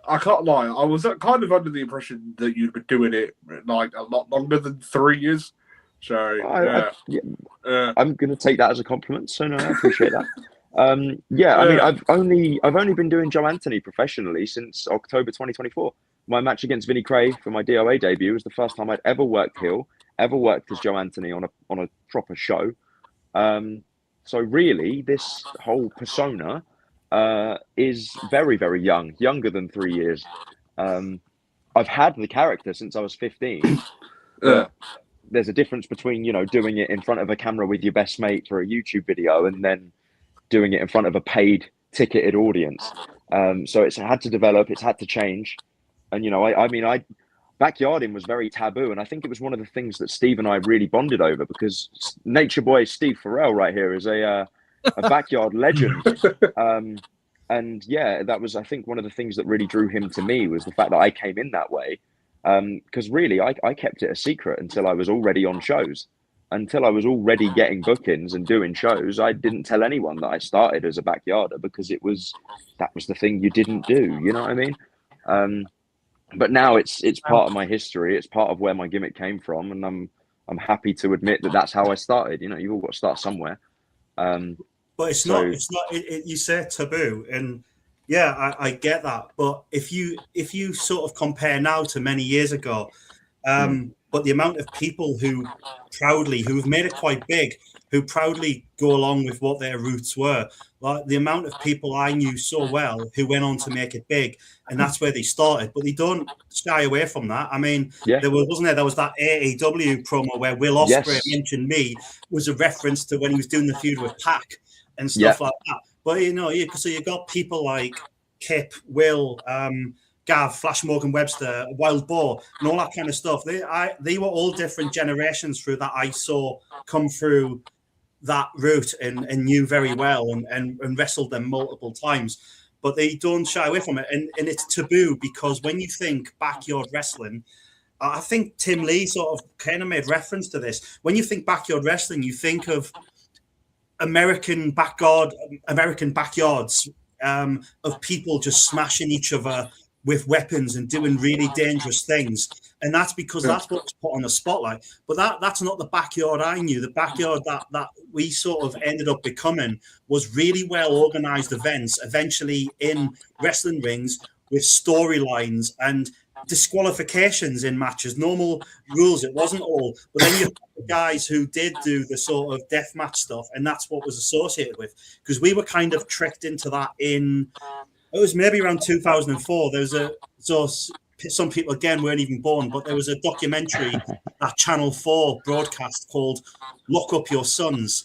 I can't lie. I was kind of under the impression that you'd been doing it like a lot longer than 3 years. So I'm going to take that as a compliment. So no, I appreciate that. I mean, I've only been doing Joe Anthony professionally since October 2024. My match against Vinnie Cray for my DOA debut was the first time I'd ever worked heel, ever worked as Joe Anthony on a proper show. So really, this whole persona is very, very young, younger than 3 years. I've had the character since I was 15. But there's a difference between, doing it in front of a camera with your best mate for a YouTube video and then doing it in front of a paid ticketed audience. So it's had to develop, it's had to change. And, backyarding was very taboo. And I think it was one of the things that Steve and I really bonded over, because Nature Boy Steve Farrell right here is a backyard legend. And yeah, that was, I think, one of the things that really drew him to me was the fact that I came in that way. Because really, I kept it a secret until I was already on shows. Until I was already getting bookings and doing shows, I didn't tell anyone that I started as a backyarder, because that was the thing you didn't do. You know what I mean? But now it's part of my history. It's part of where my gimmick came from, and I'm happy to admit that that's how I started. You've all got to start somewhere. But it's not. You say taboo, and yeah, I get that. But if you sort of compare now to many years ago, but the amount of people who've made it quite big, who proudly go along with what their roots were, like the amount of people I knew so well who went on to make it big, and that's where they started. But they don't shy away from that. I mean, there was that AEW promo where Will Ospreay mentioned me, was a reference to when he was doing the feud with Pac and stuff like that. But so you got people like Kip, Will, Gav, Flash Morgan Webster, Wild Boar, and all that kind of stuff. They were all different generations through that I saw come through that route and knew very well and wrestled them multiple times. But they don't shy away from it. And it's taboo, because when you think backyard wrestling, I think Tim Lee sort of kind of made reference to this. When you think backyard wrestling, you think of American backyards of people just smashing each other with weapons and doing really dangerous things. And that's because that's what's put on the spotlight. But that's not the backyard I knew. The backyard that we sort of ended up becoming was really well organized events, eventually in wrestling rings with storylines and disqualifications in matches, normal rules. It wasn't all. But then you have the guys who did do the sort of deathmatch stuff, and that's what was associated with. Because we were kind of tricked into that it was maybe around 2004. Some people, again, weren't even born, but there was a documentary that Channel 4 broadcast called Lock Up Your Sons.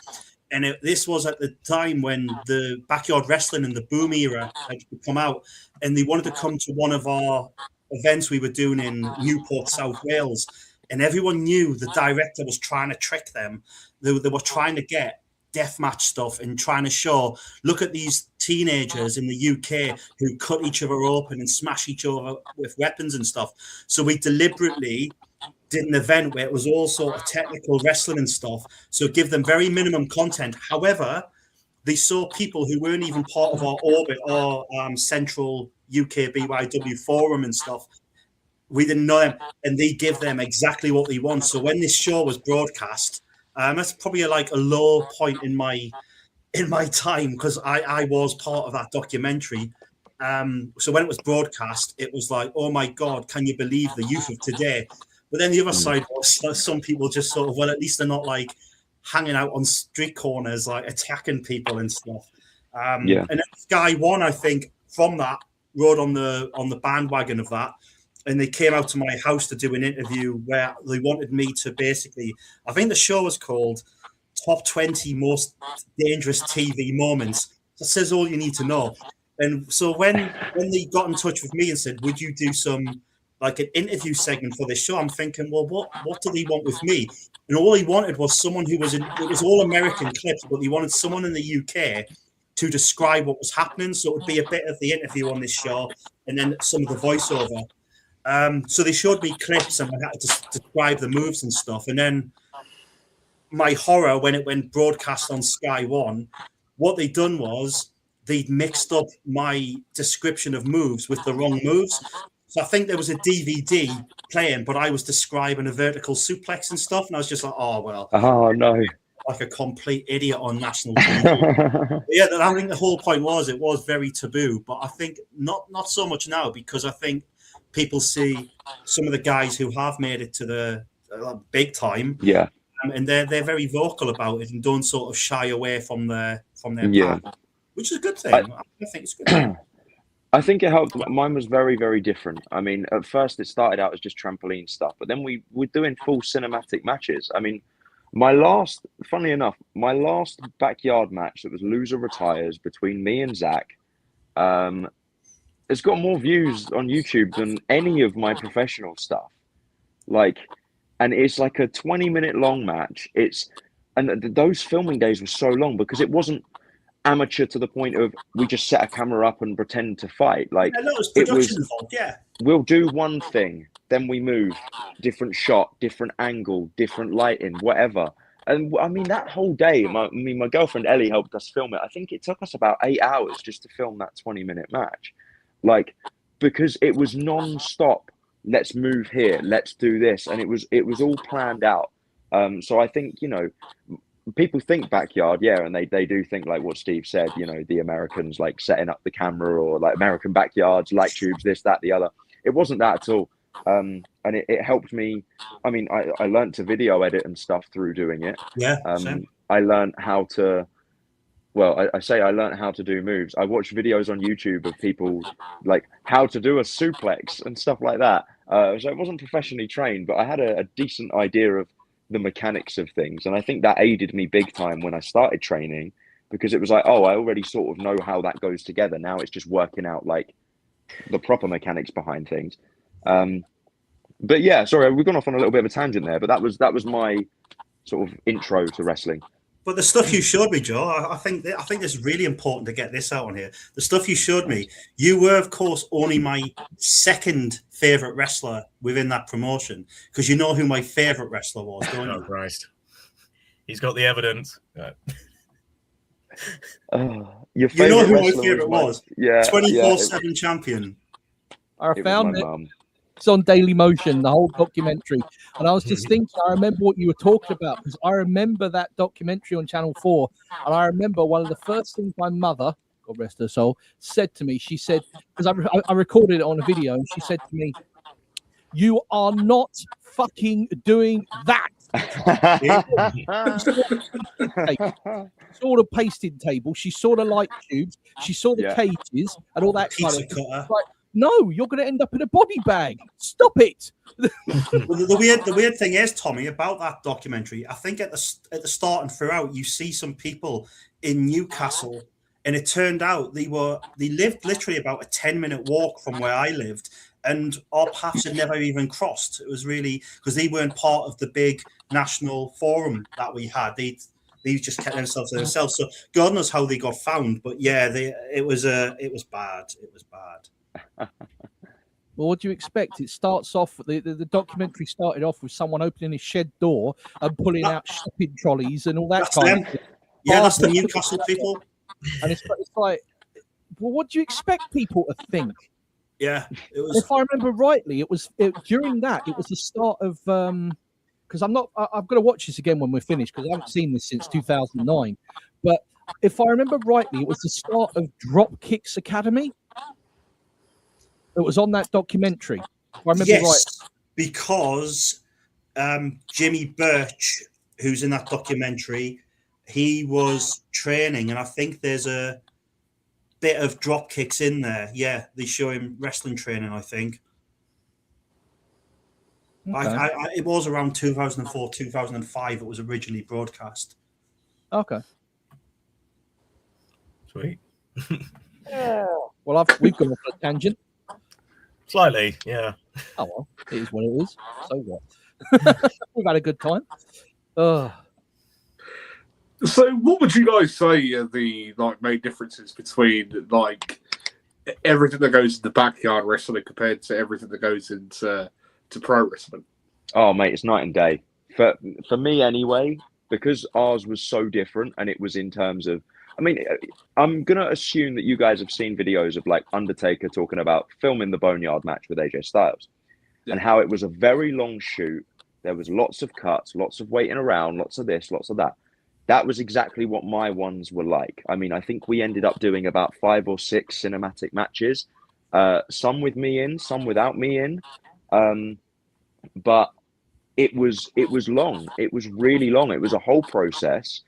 And this was at the time when the backyard wrestling and the boom era had come out, and they wanted to come to one of our events we were doing in Newport, South Wales. And everyone knew the director was trying to trick them. They were trying to get deathmatch stuff and trying to show, look at these teenagers in the UK who cut each other open and smash each other with weapons and stuff. So we deliberately did an event where it was all sort of technical wrestling and stuff. So give them very minimum content. However, they saw people who weren't even part of our orbit or central UK BYW forum and stuff. We didn't know them, and they give them exactly what they want. So when this show was broadcast, that's probably like a low point in my time, because I was part of that documentary. So when it was broadcast, it was like, oh my God, can you believe the youth of today? But then the other side was some people just sort of, well, at least they're not like hanging out on street corners, like attacking people and stuff. And then Sky One, I think, from that rode on the bandwagon of that. And they came out to my house to do an interview where they wanted me to basically, I think the show was called Top 20 Most Dangerous TV Moments. That says all you need to know. And so when they got in touch with me and said, would you do some, like an interview segment for this show? I'm thinking, well, what do they want with me? And all he wanted was someone who it was all American clips, but he wanted someone in the UK to describe what was happening. So it would be a bit of the interview on this show and then some of the voiceover. So they showed me clips and I had to describe the moves and stuff. And then my horror, when it went broadcast on Sky One, what they'd done was they'd mixed up my description of moves with the wrong moves. So I think there was a DVD playing, but I was describing a vertical suplex and stuff. And I was just like, oh, well. Oh, no. Like a complete idiot on national TV. Yeah, I think the whole point was it was very taboo. But I think not so much now, because I think people see some of the guys who have made it to the big time. Yeah. and they're very vocal about it and don't sort of shy away from their Yeah. path, which is a good thing. I think it's a good thing. I think it helped. Mine was very, very different. I mean, at first it started out as just trampoline stuff, but then we were doing full cinematic matches. I mean, funnily enough, my last backyard match that was loser retires between me and Zach, it's got more views on YouTube than any of my professional stuff. Like, and it's like a 20-minute long match. And those filming days were so long because it wasn't amateur to the point of we just set a camera up and pretend to fight. Like, it was involved, yeah. We'll do one thing, then we move, different shot, different angle, different lighting, whatever. And I mean, that whole day, my girlfriend Ellie helped us film it. I think it took us about 8 hours just to film that 20-minute match. Like, because it was non-stop. Let's move here, let's do this. And it was all planned out. So I think, you know, people think backyard, yeah, and they do think like what Steve said, you know, the Americans like setting up the camera or like American backyards, light tubes, this, that, the other. It wasn't that at all. And it helped me. I mean, I learned to video edit and stuff through doing it. Yeah. I learned how to, I learned how to do moves. I watched videos on YouTube of people like how to do a suplex and stuff like that. So it wasn't professionally trained, but I had a decent idea of the mechanics of things. And I think that aided me big time when I started training, because it was like, oh, I already sort of know how that goes together. Now it's just working out like the proper mechanics behind things. But yeah, sorry, we've gone off on a little bit of a tangent there, but that was my sort of intro to wrestling. But the stuff you showed me, Joe, I think it's really important to get this out on here. The stuff you showed me, you were, of course, only my second favorite wrestler within that promotion, because you know who my favorite wrestler was, don't you? Oh, Christ. He's got the evidence. You know who my favorite was? Yeah. 24/7 champion. I found it. It's on Daily Motion, the whole documentary. And I was just thinking, I remember what you were talking about, because I remember that documentary on Channel 4. And I remember one of the first things my mother, God rest her soul, said to me. She said, because I recorded it on a video, and she said to me, "You are not fucking doing that." She saw the pasted table, she saw the light tubes, she saw the cages and all that kind of stuff. Like, no, you're going to end up in a body bag. Stop it. Well, the weird thing is, Tommy, about that documentary, I think at the start and throughout, you see some people in Newcastle, and it turned out they lived literally about a 10-minute walk from where I lived, and our paths had never even crossed. It was really because they weren't part of the big national forum that we had. They just kept themselves to themselves. So God knows how they got found, but yeah, it was bad. It was bad. Well, what do you expect? It starts off, the documentary started off with someone opening his shed door and pulling out shopping trolleys and all that kind of thing. Yeah, that's the Newcastle people. And it's like, well, what do you expect people to think? Yeah, it was. If I remember rightly, during that, it was the start of, because I've got to watch this again when we're finished, because I haven't seen this since 2009. But if I remember rightly, it was the start of Dropkicks Academy. It was on that documentary. If I remember right. Because Jimmy Birch, who's in that documentary, he was training, and I think there's a bit of drop kicks in there. Yeah, they show him wrestling training, I think. Okay. It was around 2004, 2005. It was originally broadcast. Okay. Sweet. Well, we've gone off a tangent. Slightly, yeah. Oh, well, it is what it is. So what? We've had a good time. So what would you guys say are the main differences between everything that goes into backyard wrestling compared to everything that goes into pro wrestling? Oh, mate, it's night and day. For me anyway, because ours was so different, and it was in terms of, I mean, I'm going to assume that you guys have seen videos of Undertaker talking about filming the Boneyard match with AJ Styles and how it was a very long shoot. There was lots of cuts, lots of waiting around, lots of this, lots of that. That was exactly what my ones were like. I mean, I think we ended up doing about 5 or 6 cinematic matches, some with me in, some without me in. But it was long. It was really long. It was a whole process.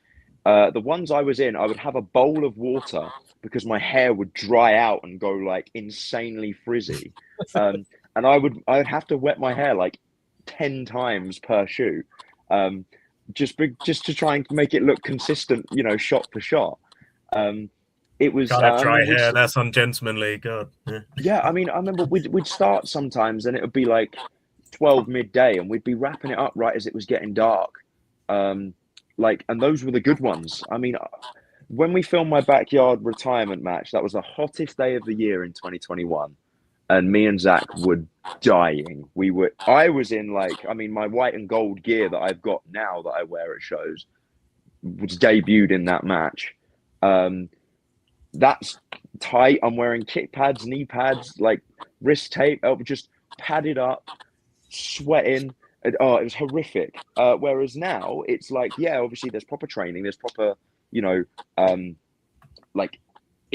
The ones I was in, I would have a bowl of water because my hair would dry out and go like insanely frizzy. And I would have to wet my hair like 10 times per shoot. Just to try and make it look consistent, shot for shot. It was can't have dry hair. That's ungentlemanly. God. Yeah, I remember we'd start sometimes, and it would be like 12 midday, and we'd be wrapping it up right as it was getting dark. And those were the good ones. When we filmed my backyard retirement match, that was the hottest day of the year in 2021, and me and Zach were dying. I was in my white and gold gear that I've got now that I wear at shows was debuted in that match. That's tight. I'm wearing kick pads, knee pads, like wrist tape, just padded up, sweating. It was horrific. Whereas now it's like, yeah, obviously there's proper training, there's proper, it's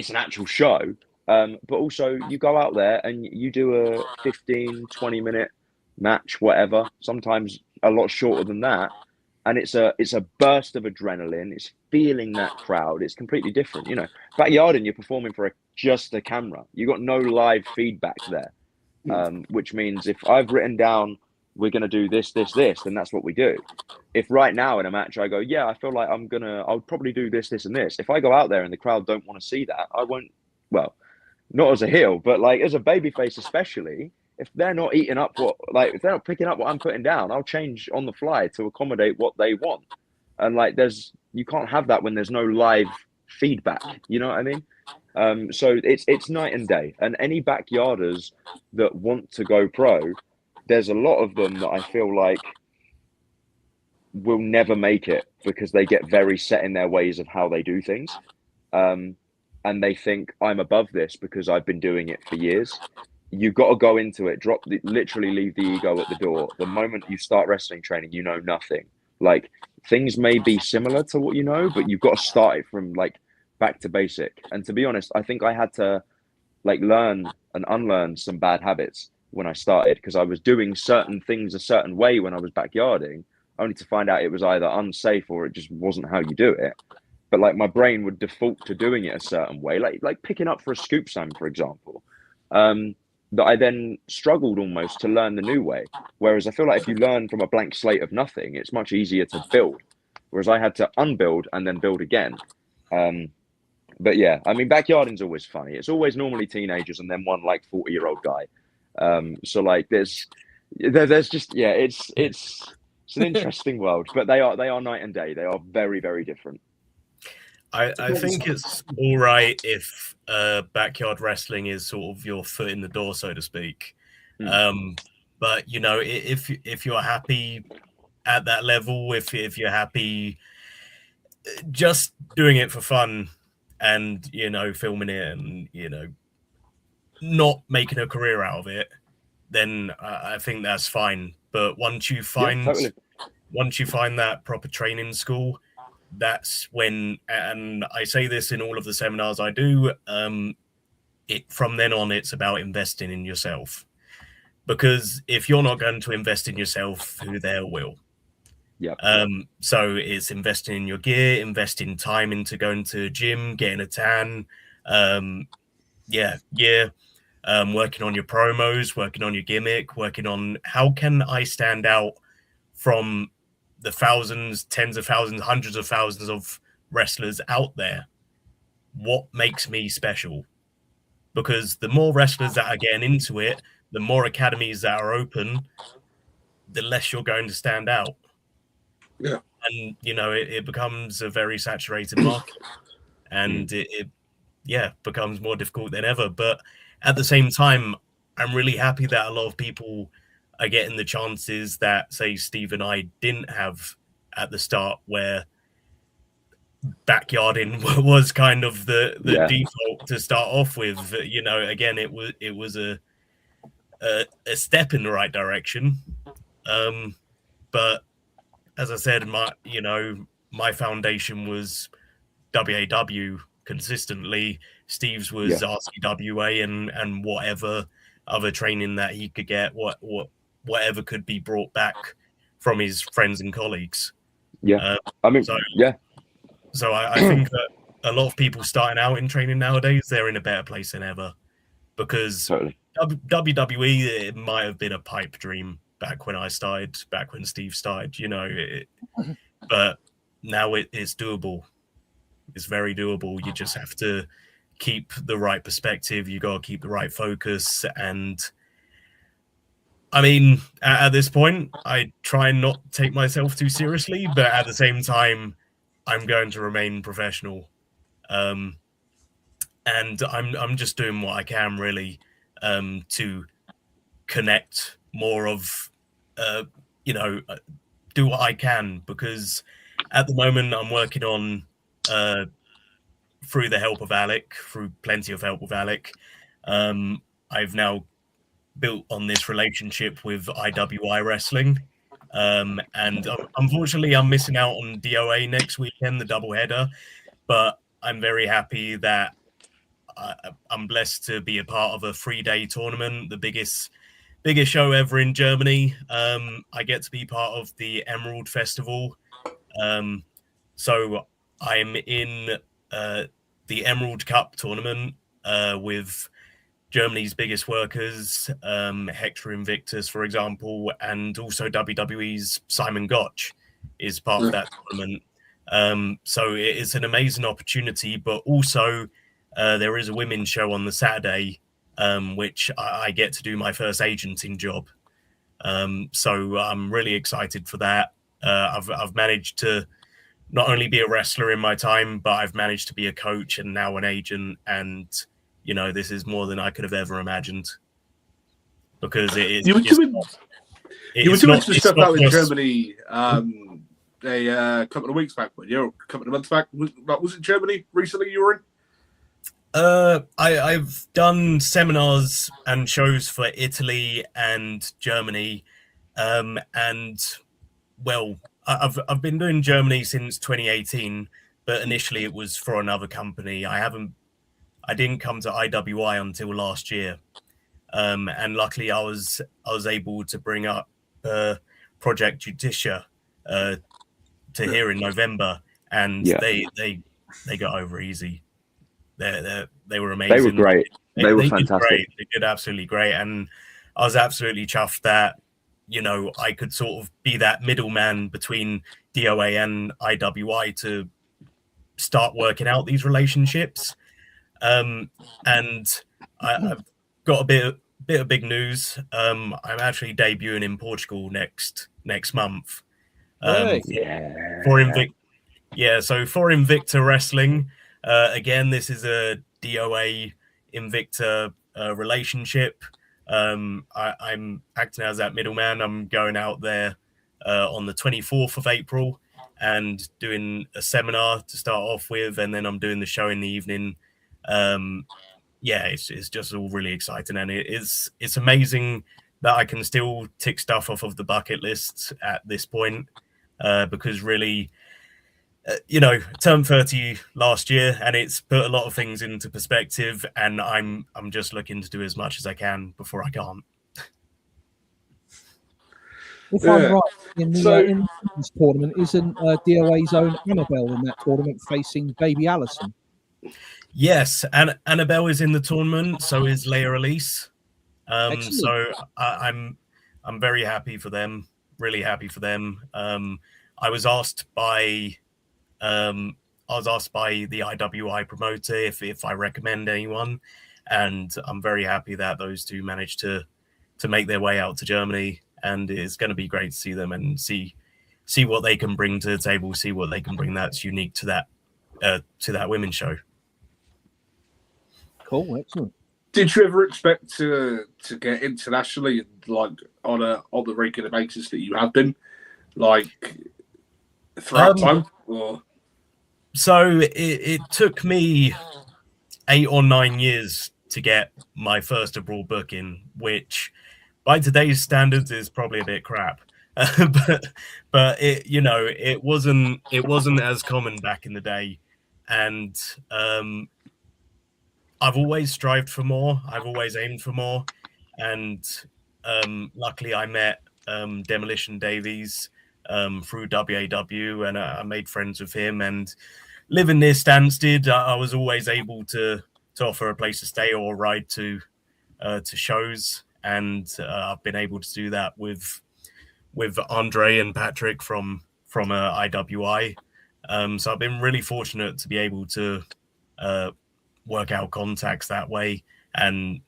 an actual show. But also you go out there and you do a 15, 20 minute match, whatever, sometimes a lot shorter than that. And it's a burst of adrenaline. It's feeling that crowd. It's completely different. Backyarding, you're performing for just a camera. You got no live feedback there, which means if I've written down we're gonna do this, then that's what we do. If right now in a match I go, yeah, I feel like I'll probably do this, and this. If I go out there and the crowd don't want to see that, I won't. Well, not as a heel, but as a babyface especially. If they're not eating up if they're not picking up what I'm putting down, I'll change on the fly to accommodate what they want. And you can't have that when there's no live feedback. You know what I mean? So it's night and day. And any backyarders that want to go pro, there's a lot of them that I feel like will never make it because they get very set in their ways of how they do things. And they think I'm above this because I've been doing it for years. You've got to go into it, literally leave the ego at the door. The moment you start wrestling training, you know nothing. Things may be similar to what you know, but you've got to start it from back to basic. And to be honest, I think I had to learn and unlearn some bad habits when I started because I was doing certain things a certain way when I was backyarding, only to find out it was either unsafe or it just wasn't how you do it. But my brain would default to doing it a certain way, like picking up for a scoop slam, for example. That I then struggled almost to learn the new way. Whereas I feel like if you learn from a blank slate of nothing, it's much easier to build. Whereas I had to unbuild and then build again. But yeah, backyarding's always funny. It's always normally teenagers and then one 40-year-old guy. There's just, yeah, it's an interesting world, but they are night and day. They are very, very different. I think it's all right if backyard wrestling is sort of your foot in the door, so to speak. But if you're happy at that level, if you're happy just doing it for fun and filming it and not making a career out of it, then I think that's fine. But once you find that proper training school, that's when, and I say this in all of the seminars I do, from then on, it's about investing in yourself. Because if you're not going to invest in yourself, who the hell will? Yeah. So it's investing in your gear, investing time into going to a gym, getting a tan, working on your promos, working on your gimmick, working on how can I stand out from the thousands, tens of thousands, hundreds of thousands of wrestlers out there. What makes me special? Because the more wrestlers that are getting into it, the more academies that are open, the less you're going to stand out. Yeah. And, it becomes a very saturated market. And it becomes more difficult than ever. But at the same time, I'm really happy that a lot of people are getting the chances that, say, Steve and I didn't have at the start, where backyarding was kind of the default to start off with. Again, it was a step in the right direction. But as I said, my foundation was WAW consistently. Steve's was RCWA and whatever other training that he could get, whatever could be brought back from his friends and colleagues. Yeah, I mean, yeah. So I think that a lot of people starting out in training nowadays, they're in a better place than ever, because Totally. WWE, it might have been a pipe dream back when I started, back when Steve started, but now it's doable. It's very doable. You just have to keep the right perspective. You got to keep the right focus. And I mean, at this point, I try and not take myself too seriously, but at the same time, I'm going to remain professional. And I'm just doing what I can, really, to connect more of, do what I can, because at the moment I'm working on, through the help of Alec, through plenty of help with Alec, I've now built on this relationship with IWI Wrestling. And unfortunately, I'm missing out on DOA next weekend, the doubleheader, but I'm very happy that I'm blessed to be a part of a 3-day tournament, the biggest show ever in Germany. I get to be part of the Emerald Festival. So I'm in the Emerald Cup tournament with Germany's biggest workers, Hector Invictus, for example, and also WWE's Simon Gotch is part of that tournament. So it's an amazing opportunity, but also there is a women's show on the Saturday, which I get to do my first agenting job. So I'm really excited for that. I've managed to not only be a wrestler in my time, but I've managed to be a coach and now an agent. And, this is more than I could have ever imagined. Because it is. You were doing some stuff out in Germany a couple of weeks back, a couple of months back. Was it Germany recently you were in? I've done seminars and shows for Italy and Germany, and well, I've been doing Germany since 2018, but initially it was for another company. I didn't come to IWI until last year, and luckily I was able to bring up Project Justitia to here in November, and they got over easy. They were amazing. They were great. They were fantastic. They did absolutely great. And I was absolutely chuffed that, I could sort of be that middleman between DOA and IWI to start working out these relationships. And I've got a bit of big news. I'm actually debuting in Portugal next month. For Invicta Wrestling. Again, this is a DOA Invicta relationship. I'm acting as that middleman. I'm going out there on the 24th of April and doing a seminar to start off with, and then I'm doing the show in the evening. It's just all really exciting, and it's amazing that I can still tick stuff off of the bucket list at this point, because really, turned 30 last year, and it's put a lot of things into perspective, and I'm just looking to do as much as I can before I can't. If I'm right, in this tournament, isn't DOA's own Annabelle in that tournament facing baby Allison? Yes, and Annabelle is in the tournament, so is Leia Elise. So I'm very happy for them, really happy for them. I was asked by the IWI promoter if I recommend anyone, and I'm very happy that those two managed to make their way out to Germany, and it's going to be great to see them and see what they can bring to the table, see what they can bring that's unique to that women's show. Cool, excellent. Did you ever expect to get internationally, like on the regular basis that you have been, like throughout time? Or? So it took me 8 or 9 years to get my first abroad booking, which by today's standards is probably a bit crap. but it wasn't as common back in the day, and I've always strived for more. I've always aimed for more, and luckily I met Demolition Davies through WAW, and I made friends with him. And living near Stansted, I was always able to offer a place to stay or ride to shows, and I've been able to do that with Andre and Patrick from IWI. So I've been really fortunate to be able to work out contacts that way, and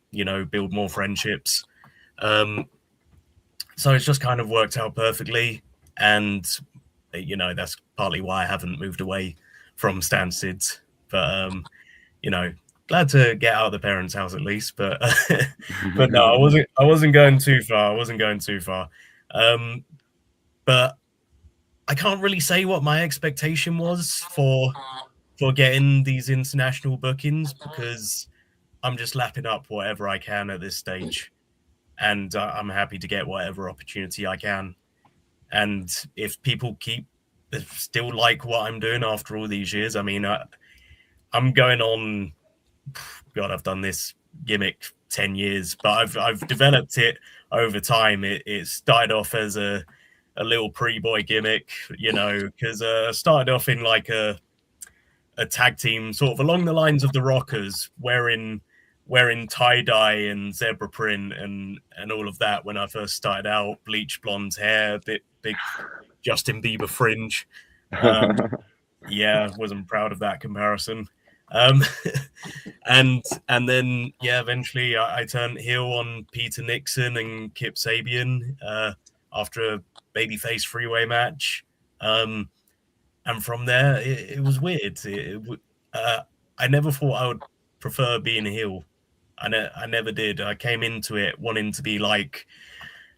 build more friendships. So it's just kind of worked out perfectly, and that's partly why I haven't moved away from Stansted. But glad to get out of the parents' house at least. But but no, I wasn't going too far. But I can't really say what my expectation was for getting these international bookings, because I'm just lapping up whatever I can at this stage, and I'm happy to get whatever opportunity I can. And if people still like what I'm doing after all these years, I mean, I'm going on. God, I've done this gimmick 10 years, but I've developed it over time. It started off as a little pre-boy gimmick, because I started off in like a tag team, sort of along the lines of the Rockers, wearing tie-dye and zebra print and all of that when I first started out. Bleach blonde hair, big Justin Bieber fringe. Yeah, wasn't proud of that comparison. And then eventually I turned heel on Peter Nixon and Kip Sabian after a babyface freeway match. And from there it was weird. I never thought I would prefer being a heel. I never did. I came into it wanting to be like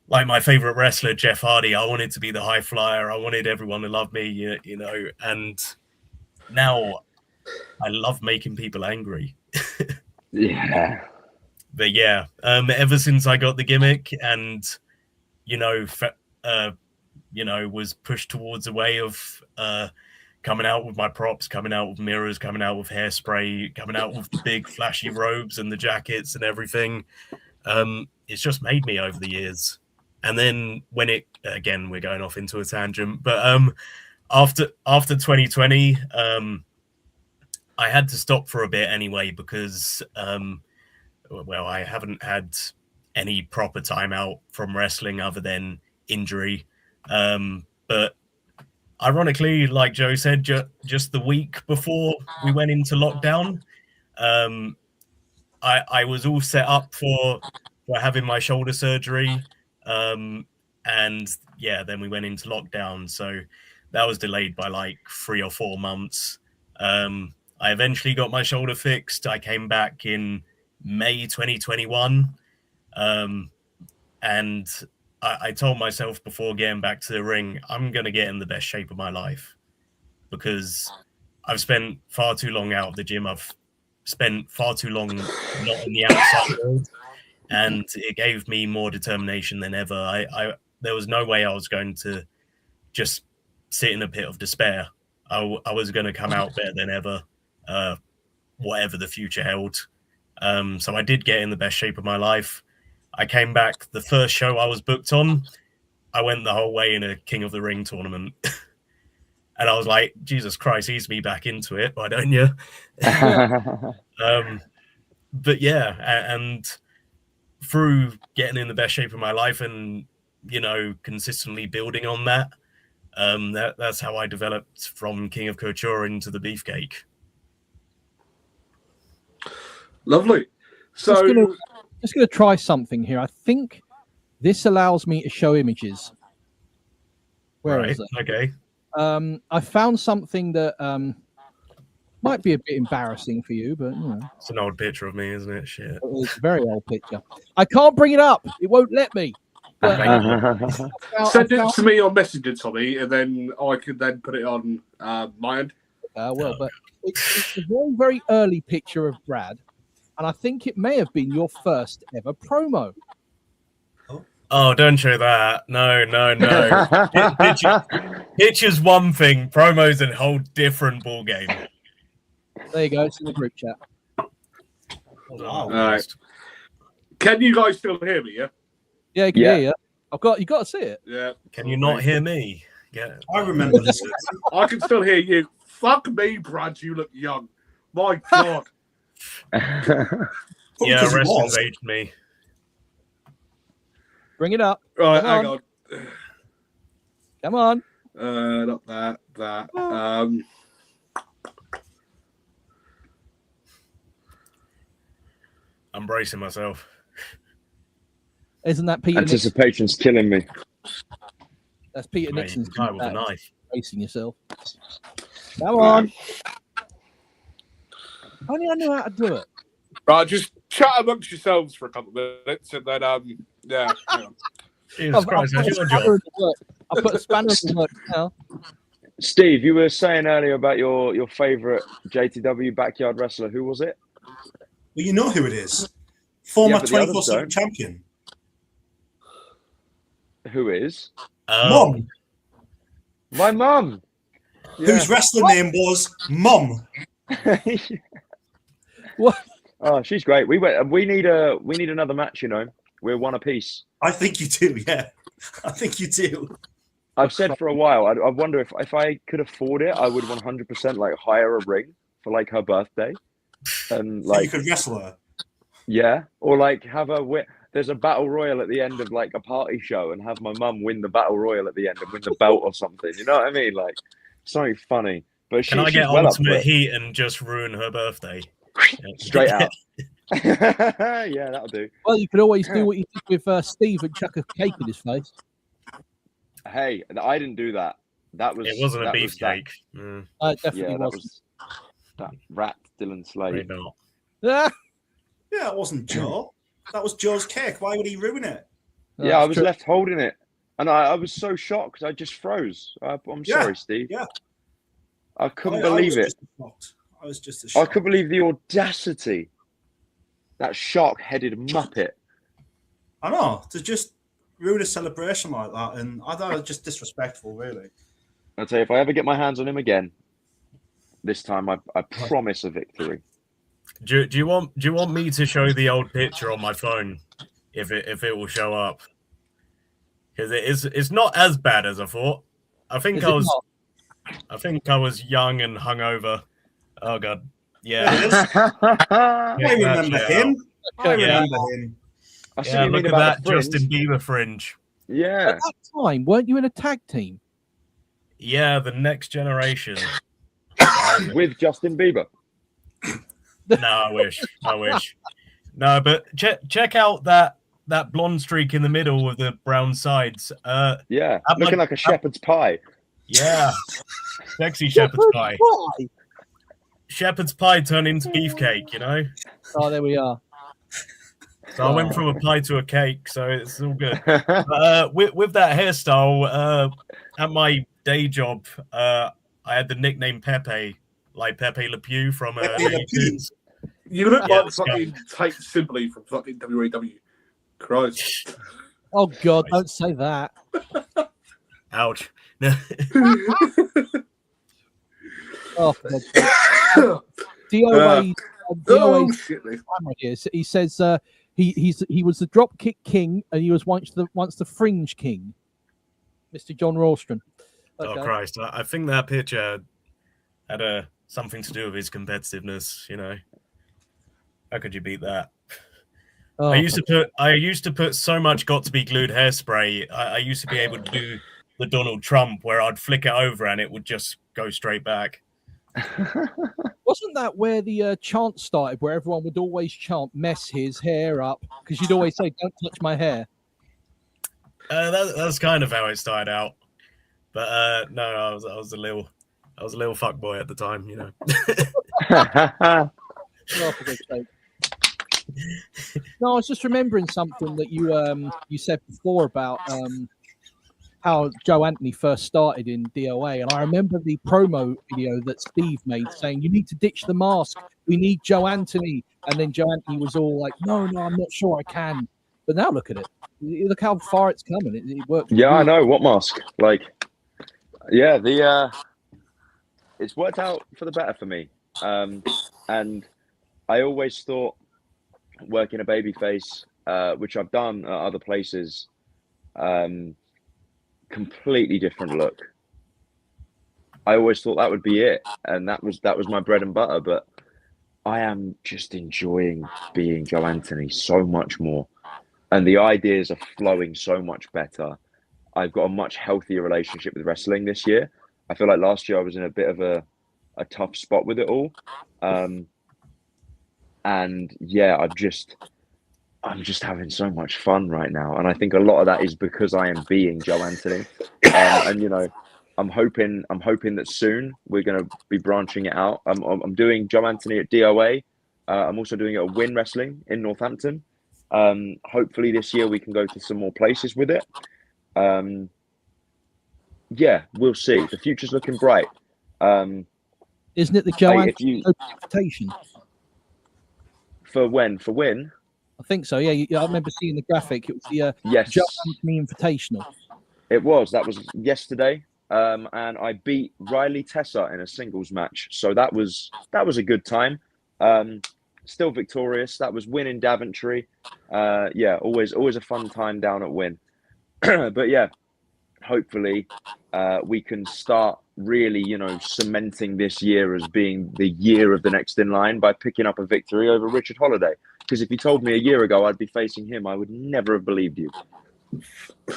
my favorite wrestler, Jeff Hardy. I wanted to be the high flyer. I wanted everyone to love me, and now I love making people angry. Yeah. But ever since I got the gimmick and, was pushed towards a way of coming out with my props, coming out with mirrors, coming out with hairspray, coming out with the big flashy robes and the jackets and everything. It's just made me over the years. And then when we're going off into a tangent, but after 2020, I had to stop for a bit anyway, because I haven't had any proper time out from wrestling other than injury. But ironically, like Joe said, just the week before we went into lockdown, I was all set up for having my shoulder surgery. And then we went into lockdown. So that was delayed by like 3 or 4 months. I eventually got my shoulder fixed. I came back in May 2021. And I told myself before getting back to the ring, I'm going to get in the best shape of my life, because I've spent far too long out of the gym. I've spent far too long not in the outside world, and it gave me more determination than ever. There was no way I was going to just sit in a pit of despair. I was going to come out better than ever, whatever the future held. So I did get in the best shape of my life. I came back. The first show I was booked on, I went the whole way in a King of the Ring tournament. And I was like, Jesus Christ, ease me back into it, why don't you? But and through getting in the best shape of my life and, consistently building on that, that's how I developed from King of Couture into the Beefcake. Lovely. So just going to try something here. I think this allows me to show images. Where is it? Okay. I found something that might be a bit embarrassing for you, but it's an old picture of me, isn't it? Shit. It's a very old picture. I can't bring it up. It won't let me. Send it to me on Messenger, Tommy, and then I can then put it on my end. But it's a very, very early picture of Brad, and I think it may have been your first ever promo. Oh, don't show that. No. Picture's one thing, promo's a whole different ball game. There you go, it's in the group chat. Wow. All right. Can you guys still hear me, yeah? Yeah, I can hear you. You got to see it. Yeah. Can you not hear me? Yeah, I remember this. I can still hear you. Fuck me, Brad. You look young. My God. Yeah, Because he rest was. invaded me. Bring it up. Right, Come hang on. on. Come on. Not that. I'm bracing myself. Isn't that Peter Nixon? Anticipation's killing me. That's Peter Mate, Nixon's guy with a knife. racing yourself. Come on. Only I knew how to do it. Right, just chat amongst yourselves for a couple of minutes, and then yeah. Hang on. Jesus Christ, how's your job? I put a spanner in the work now. Steve, you were saying earlier about your favourite JTW backyard wrestler. Who was it? Well, you know who it is. Former but the others 24/7 don't. champion. Who is? Mum. My mum. Whose wrestling name was Mum. What? Oh, she's great. We need another match. You know, we're one apiece. I think you do, yeah. I think you do. I've said for a while. I wonder if I could afford it, I would 100% like hire a ring for like her birthday, and So like you could wrestle her. yeah, or like have her win. There's a battle royal at the end of like a party show, and have my mum win the battle royal at the end and win the belt or something. You know what I mean? Like something funny. But Can I she's get well up for ultimate it. heat and just ruin her birthday? Straight out. Yeah, that'll do. Well, you could always do what you did with Steve and chuck a cake in his face. Hey, I didn't do that. That was It wasn't a that was that- beefcake. Mm, It definitely Yeah, that wasn't. was that rat Dylan Slade. maybe not. Ah, Yeah, it wasn't Joe. That was Joe's cake. Why would he ruin it? Yeah, I that's was true. left holding it, and I was so shocked. I just froze. I'm Yeah, sorry, Steve. yeah. I couldn't I believe was it. just shocked. I was just a I shock. couldn't believe the audacity. That shark-headed muppet. I know, to just ruin a celebration like that, and I thought it was just disrespectful, really. I'll tell you, if I ever get my hands on him again, this time I promise a victory. Do you want me to show the old picture on my phone if it will show up? Because it's not as bad as I thought. I think Is I it was not? I think I was young and hungover. Oh god. There it Yeah. is. I I remember him. I Yeah. remember him. see Yeah, you look mean at about that the fringe. Justin Bieber fringe. Yeah. At that time, weren't you in a tag team? Yeah, the next generation. With Justin Bieber. No, I wish. No, but check out that blonde streak in the middle with the brown sides. Yeah. I'm Looking like- like a shepherd's pie. Yeah. Sexy shepherd's pie. Why? Shepherd's pie turned into beefcake, you know? Oh, there we are. So I went from a pie to a cake, so it's all good. With that hairstyle, at my day job, I had the nickname Pepe, like Pepe Le Pew from Pepe Le Looney Pew. Tunes. You look Yeah, like fucking Tate Sibley from fucking WAW. Christ. Oh God, don't say that. Ouch. Oh, for God's sake. DOA. Oh, DOA shit. Lee. he says he was the drop kick king and he was once the fringe king. Mr. John Ralston. Oh Christ! I think that picture had something to do with his competitiveness. You know, how could you beat that? Oh, I used to put so much got to be glued hairspray. I used to be able to do the Donald Trump where I'd flick it over and it would just go straight back. wasn't that where the chant started, where everyone would always chant "mess his hair up" because you'd always say, "Don't touch my hair." That's kind of how it started out. But no, I was a little fuck boy at the time, you know. Oh, for God's sake. No, I was just remembering something that you said before about how Joe Anthony first started in DOA, and I remember the promo video that Steve made saying, "You need to ditch the mask. We need Joe Anthony." And then Joe Anthony was all like, "No, I'm not sure I can." But now look at it. Look how far it's coming. It worked. Yeah, I know. What mask? Like, yeah, it's worked out for the better for me. And I always thought working a babyface, which I've done at other places, completely different look. I always thought that would be it, and that was my bread and butter. But I am just enjoying being Joe Anthony so much more, and the ideas are flowing so much better. I've got a much healthier relationship with wrestling this year. I feel like last year I was in a bit of a tough spot with it all, and yeah, I'm just having so much fun right now, and I think a lot of that is because I am being Joe Anthony, and you know. I'm hoping that soon we're going to be branching it out. I'm doing Joe Anthony at DOA. I'm also doing it at Win Wrestling in Northampton. Hopefully this year we can go to some more places with it. Yeah, we'll see. The future's looking bright. Isn't it the Joe Anthony invitation? For when? For Win? I think so, yeah. I remember seeing the graphic. It was the yes. Joe Anthony Invitational. It was. That was yesterday. And I beat Riley Tessa in a singles match, so that was a good time. Still victorious. That was Win in Daventry. Yeah, always a fun time down at Win. But yeah, hopefully we can start really, cementing this year as being the year of the next in line by picking up a victory over Richard Holiday. Because if you told me a year ago I'd be facing him, I would never have believed you.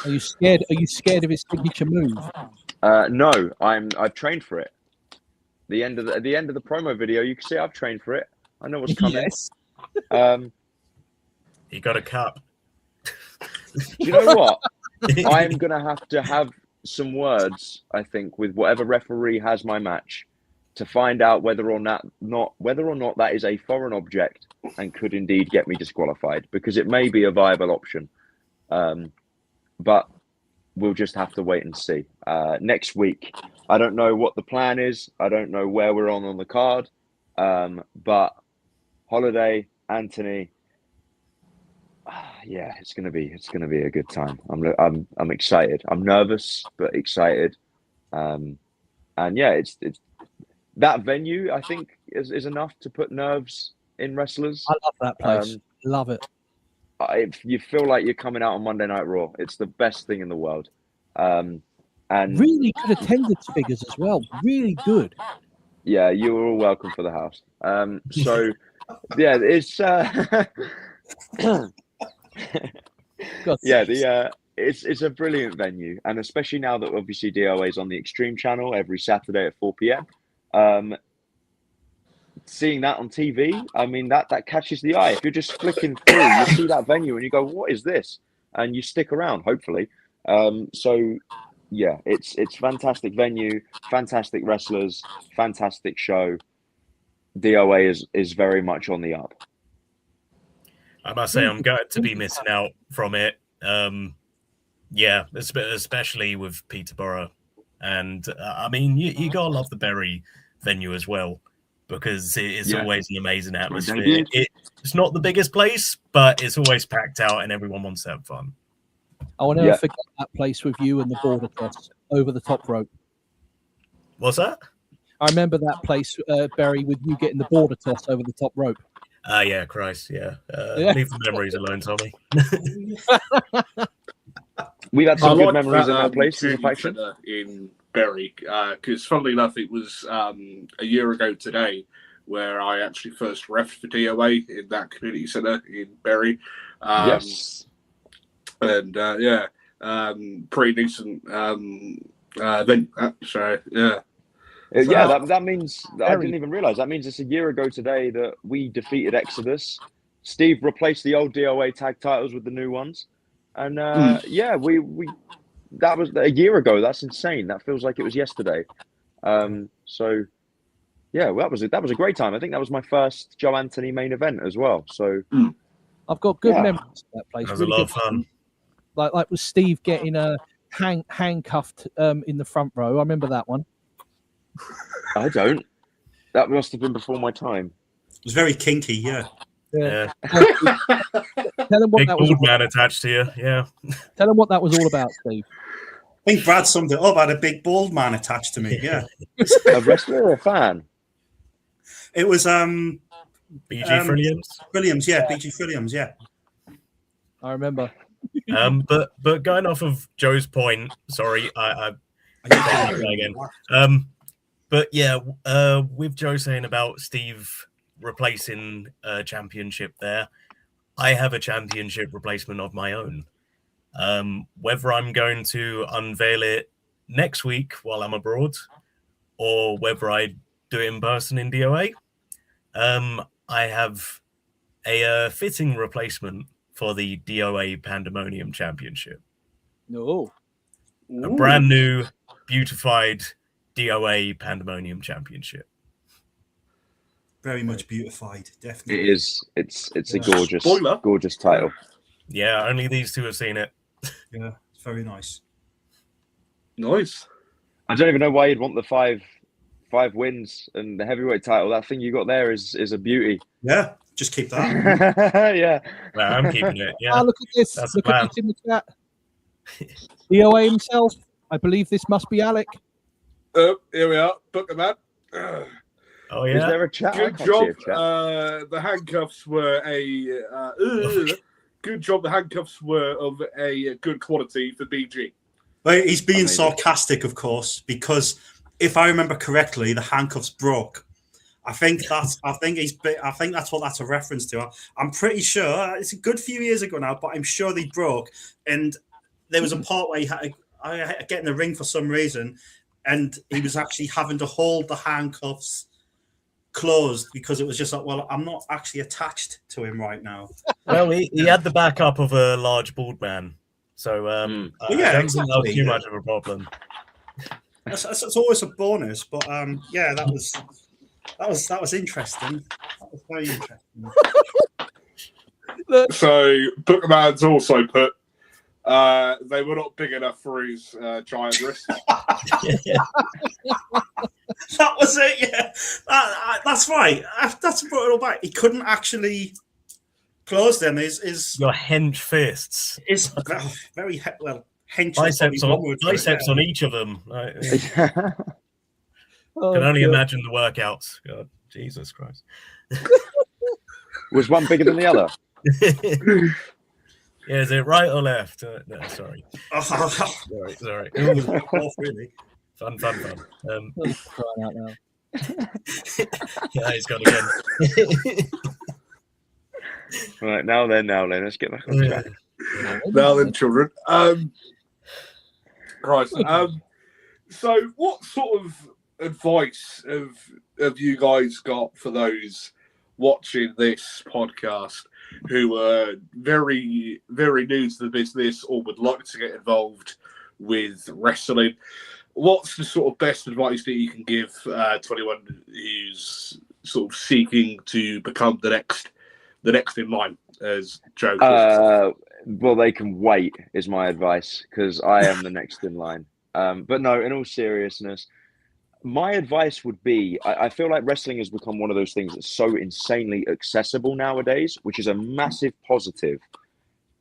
Are you scared? Are you scared of his signature move? No, I've trained for it. At the end of the promo video, you can see I've trained for it. I know what's coming. Yes. He got a cup. Do you know what? I'm gonna have some words, I think, with whatever referee has my match, to find out whether or not that is a foreign object and could indeed get me disqualified, because it may be a viable option. But we'll just have to wait and see. Next week, I don't know what the plan is. I don't know where we're on the card. But Holiday, Anthony, yeah, it's gonna be a good time. I'm excited. I'm nervous but excited. And yeah, it's that venue, I think, is enough to put nerves in wrestlers. I love that place. Love it. You feel like you're coming out on Monday Night Raw. It's the best thing in the world. And really good attendance figures as well. Really good. Yeah, you were all welcome for the house. So yeah, it's it's a brilliant venue, and especially now that obviously DOA is on the Extreme channel every Saturday at 4 p.m. Seeing that on TV, I mean, that catches the eye. If you're just flicking through, you see that venue and you go, "What is this?" And you stick around, hopefully. So yeah, it's fantastic venue, fantastic wrestlers, fantastic show. DOA is very much on the up. I must say, I'm glad to be missing out from it. Yeah, especially with Peterborough, and I mean, you gotta love the Bury venue as well, because it is always an amazing atmosphere. It's not the biggest place, but it's always packed out and everyone wants to have fun. I will never forget that place with you and the border toss over the top rope. What's that? I remember that place, Bury, with you getting the border toss over the top rope. Yeah, Christ, yeah. Leave the memories alone, Tommy. We've had some good memories in that place. In Bury, because funnily enough, it was a year ago today where I actually first refed for DOA in that community centre in Bury. Yes. And pretty decent event. So yeah. That means I didn't even realise. That means it's a year ago today that we defeated Exodus. Steve replaced the old DOA tag titles with the new ones, and we that was a year ago. That's insane. That feels like it was yesterday. So yeah, well, that was a great time. I think that was my first Joe Anthony main event as well. So I've got good memories of that place. That was really a lot of fun. Like with Steve getting handcuffed in the front row. I remember that one. I don't. That must have been before my time. It was very kinky, yeah. Tell them what Big that was. Bald man attached to you, yeah. Tell them what that was all about, Steve. I think Brad summed it up. I had a big bald man attached to me, yeah. A wrestler or a fan? It was BG Williams, yeah, BG Williams, yeah. I remember. But going off of Joe's point, sorry, I again. But yeah, with Joe saying about Steve replacing a championship there, I have a championship replacement of my own. Whether I'm going to unveil it next week while I'm abroad, or whether I do it in person in DOA, I have a fitting replacement for the DOA Pandemonium Championship. No. A brand new, beautified DOA Pandemonium Championship. Very much beautified, definitely. It is. It's a gorgeous title. Yeah, only these two have seen it. Yeah, it's very nice. Nice. I don't even know why you'd want the five wins and the heavyweight title. That thing you got there is a beauty. Yeah, just keep that. Yeah. Well, I'm keeping it. Yeah. Look at this. That's Look the at this in the chat. DOA himself. I believe this must be Alec. Here we are. Book the man. Oh yeah. Is there a chat? Good job. The handcuffs were good job. The handcuffs were of a good quality for BG. Well, he's being sarcastic, of course, because if I remember correctly, the handcuffs broke. I think that's what that's a reference to. I'm pretty sure it's a good few years ago now, but I'm sure they broke. And there was a part where he had to get in the ring for some reason, and he was actually having to hold the handcuffs closed because it was just like, well, I'm not actually attached to him right now. Well, he had the backup of a large bald man, so I don't think that was too much of a problem. That's always a bonus, but yeah, that was interesting. That was very interesting. So Bookman's also put they were not big enough for his giant wrist. That was it. Yeah, that's right. That's brought it all back. He couldn't actually close them. His your hench fists. Is very well. Hench biceps on each of them. Can only imagine the workouts. God, Jesus Christ. Was one bigger than the other? Yeah, is it right or left? No, sorry. Sorry. Really. Fun. Crying out now. Yeah, he's gone again. Right, now then, let's get back on track. Now then, children. Right. So what sort of advice have you guys got for those watching this podcast who are very, very new to the business or would like to get involved with wrestling? What's the sort of best advice that you can give to anyone who's sort of seeking to become the next in line, as Joe says? Well, they can wait, is my advice, because I am the next in line. But no, in all seriousness, my advice would be, I feel like wrestling has become one of those things that's so insanely accessible nowadays, which is a massive positive,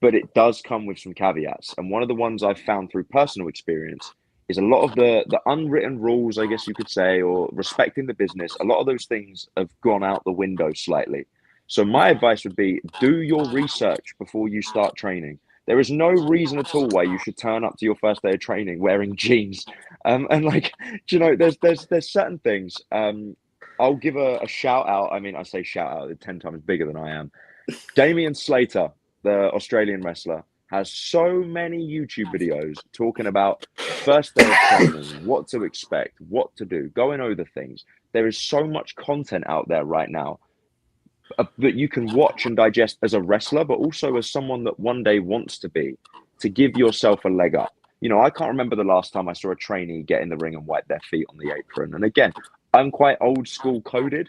but it does come with some caveats. And one of the ones I've found through personal experience is a lot of the unwritten rules, I guess you could say, or respecting the business, a lot of those things have gone out the window slightly. So my advice would be, do your research before you start training. There is no reason at all why you should turn up to your first day of training wearing jeans. And like, you know, there's certain things. I'll give a shout out. I mean, I say shout out, they're 10 times bigger than I am. Damian Slater, the Australian wrestler, has so many YouTube videos talking about first day of training, what to expect, what to do, going over things. There is so much content out there right now that you can watch and digest as a wrestler, but also as someone that one day wants to be, to give yourself a leg up. You know, I can't remember the last time I saw a trainee get in the ring and wipe their feet on the apron. And again, I'm quite old school coded.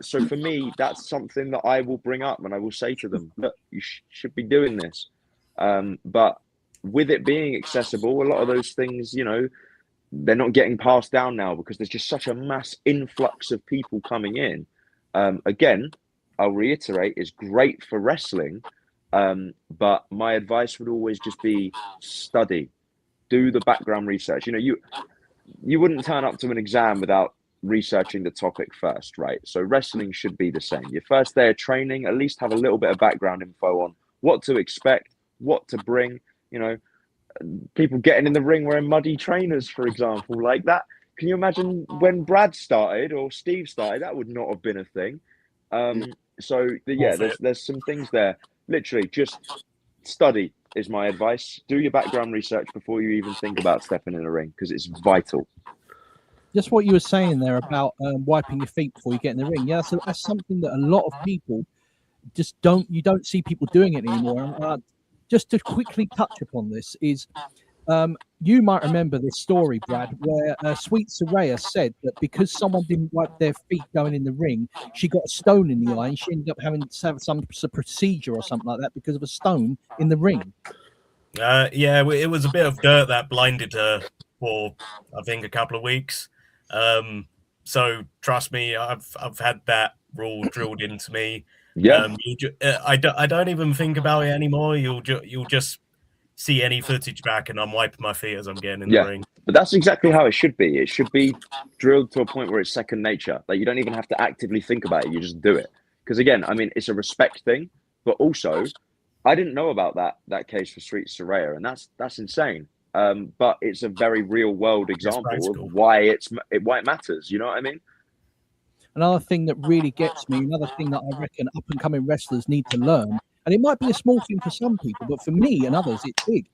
So for me, that's something that I will bring up and I will say to them, look, you should be doing this. But with it being accessible, a lot of those things, you know, they're not getting passed down now because there's just such a mass influx of people coming in. Again, I'll reiterate, is great for wrestling, but my advice would always just be study, do the background research. You know, you wouldn't turn up to an exam without researching the topic first, right? So wrestling should be the same. Your first day of training, at least have a little bit of background info on what to expect, what to bring. You know, people getting in the ring wearing muddy trainers, for example, like that Can you imagine when Brad started or Steve started? That would not have been a thing. There's some things there. Literally, just study is my advice. Do your background research before you even think about stepping in a ring, because it's vital. Just what you were saying there about wiping your feet before you get in the ring. Yeah, so that's something that a lot of people just don't see people doing it anymore. Just to quickly touch upon this is, you might remember this story, Brad, where Sweet Saraya said that because someone didn't wipe their feet going in the ring, she got a stone in the eye and she ended up having to have some procedure or something like that because of a stone in the ring. It was a bit of dirt that blinded her for, I think, a couple of weeks. So trust me, I've had that rule drilled into me. Yeah. I don't even think about it anymore. You'll just see any footage back, and I'm wiping my feet as I'm getting in the ring. But that's exactly how it should be. It should be drilled to a point where it's second nature. Like, you don't even have to actively think about it. You just do it. Because again, I mean, it's a respect thing, but also, I didn't know about that case for Sweet Saraya, and that's insane. But it's a very real world example of why it matters. You know what I mean? Another thing that really gets me, another thing that I reckon up and coming wrestlers need to learn, and it might be a small thing for some people, but for me and others, it's big.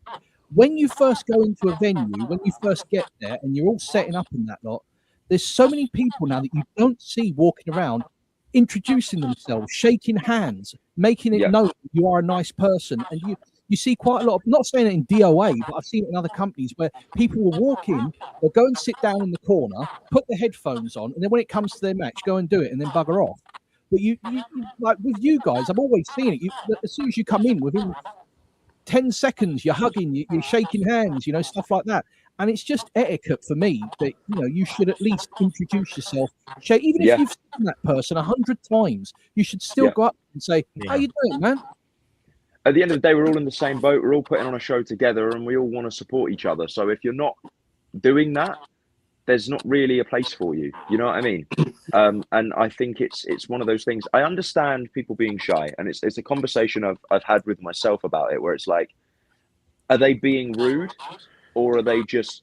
When you first go into a venue, when you first get there and you're all setting up in that lot, there's so many people now that you don't see walking around introducing themselves, shaking hands, making it known you are a nice person. And you see quite a lot of, not saying it in DOA, but I've seen it in other companies where people will walk in, they'll go and sit down in the corner, put the headphones on, and then when it comes to their match, go and do it and then bugger off. But you like with you guys, I've always seen it. As soon as you come in, within 10 seconds, you're hugging, you're shaking hands, stuff like that. And it's just etiquette for me that, you should at least introduce yourself. Even if you've seen that person 100 times, you should still go up and say, how you doing, man? At the end of the day, we're all in the same boat. We're all putting on a show together and we all want to support each other. So if you're not doing that, there's not really a place for you. You know what I mean? And I think it's one of those things. I understand people being shy, and it's a conversation I've had with myself about it, where it's like, are they being rude, or are they just,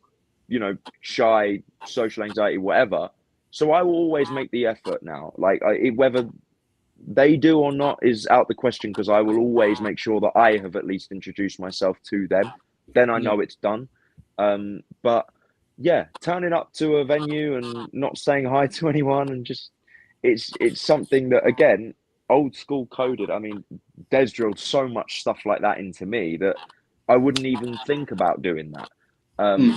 shy, social anxiety, whatever? So I will always make the effort now. Like, whether they do or not is out the question, because I will always make sure that I have at least introduced myself to them. Then I know it's done. But yeah, turning up to a venue and not saying hi to anyone, and just it's something that, again, old school coded. I mean, Des drilled so much stuff like that into me that I wouldn't even think about doing that.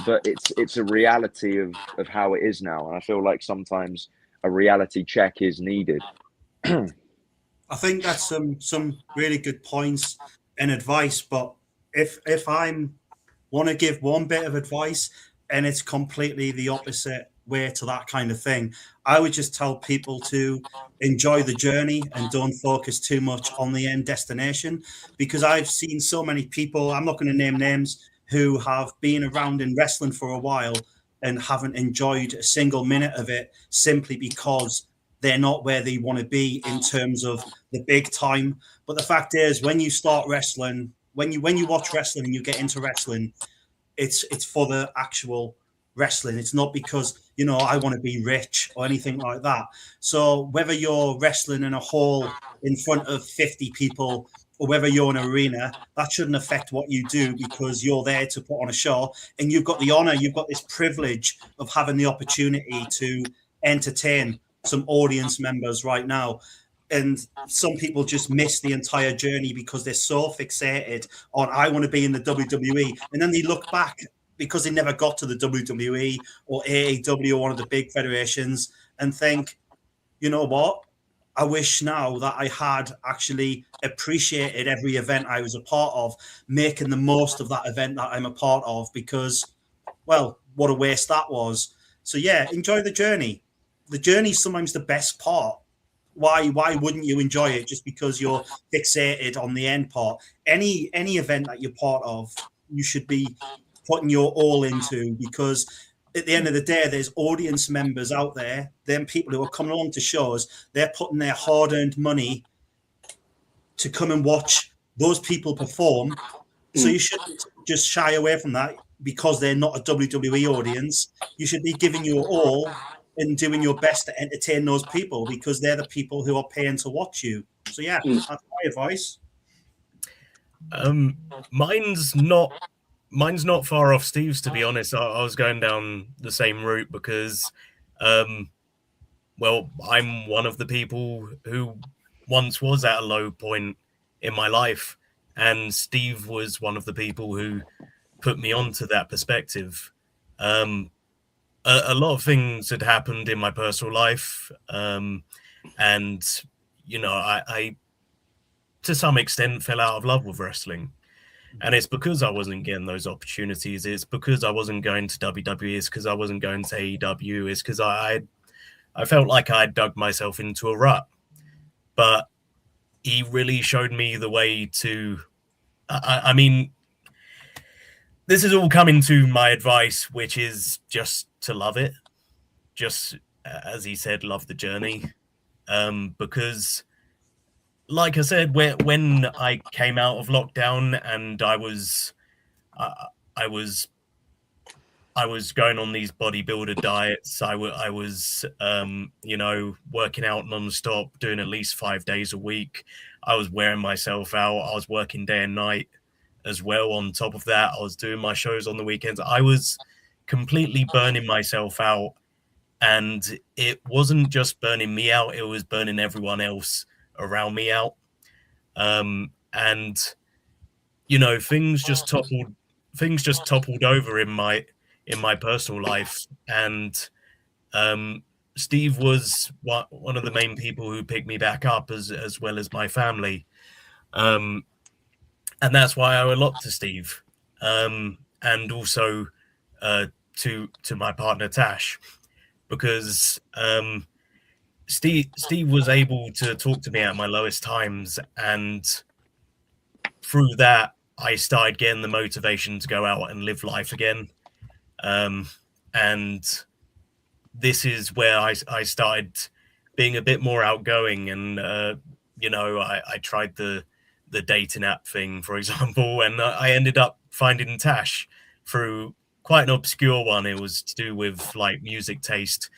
But it's a reality of how it is now, and I feel like sometimes a reality check is needed. I think that's some really good points and advice. But if I'm want to give one bit of advice, and it's completely the opposite way to that kind of thing, I would just tell people to enjoy the journey and don't focus too much on the end destination, because I've seen so many people, I'm not going to name names, who have been around in wrestling for a while and haven't enjoyed a single minute of it simply because they're not where they want to be in terms of the big time. But the fact is, when you start wrestling, when you watch wrestling and you get into wrestling, it's for the actual wrestling. It's not because, I want to be rich or anything like that. So whether you're wrestling in a hall in front of 50 people or whether you're in an arena, that shouldn't affect what you do, because you're there to put on a show, and you've got the honor, you've got this privilege of having the opportunity to entertain some audience members right now. And some people just miss the entire journey because they're so fixated on, I want to be in the WWE. And then they look back because they never got to the WWE or AEW or one of the big federations and think, you know what? I wish now that I had actually appreciated every event I was a part of, making the most of that event that I'm a part of, because, well, what a waste that was. So yeah, enjoy the journey. The journey is sometimes the best part. Why wouldn't you enjoy it just because you're fixated on the end part? Any event that you're part of, you should be putting your all into, because at the end of the day, there's audience members out there, them people who are coming along to shows, they're putting their hard-earned money to come and watch those people perform. So you shouldn't just shy away from that. because they're not a WWE audience, you should be giving your all and doing your best to entertain those people because they're the people who are paying to watch you. So yeah, that's my advice. Mine's not far off Steve's, to be honest. I was going down the same route because, well, I'm one of the people who once was at a low point in my life, and Steve was one of the people who put me onto that perspective. A lot of things had happened in my personal life, and I to some extent fell out of love with wrestling. And it's because I wasn't getting those opportunities. It's because I wasn't going to WWE. It's because I wasn't going to AEW. It's because I felt like I dug myself into a rut. But he really showed me the way to... I mean, this is all coming to my advice, which is just to love it. Just, as he said, love the journey. Because... like I said, when I came out of lockdown and I was going on these bodybuilder diets, I was working out nonstop, doing at least 5 days a week. I was wearing myself out. I was working day and night as well. On top of that, I was doing my shows on the weekends. I was completely burning myself out, and it wasn't just burning me out; it was burning everyone else around me out. And things just toppled over in my personal life. And Steve was one of the main people who picked me back up, as well as my family. And that's why I owe a lot to Steve. And also to my partner Tash, because Steve was able to talk to me at my lowest times, and through that, I started getting the motivation to go out and live life again. And this is where I started being a bit more outgoing, and I tried the dating app thing, for example, and I ended up finding Tash through quite an obscure one. It was to do with like music taste.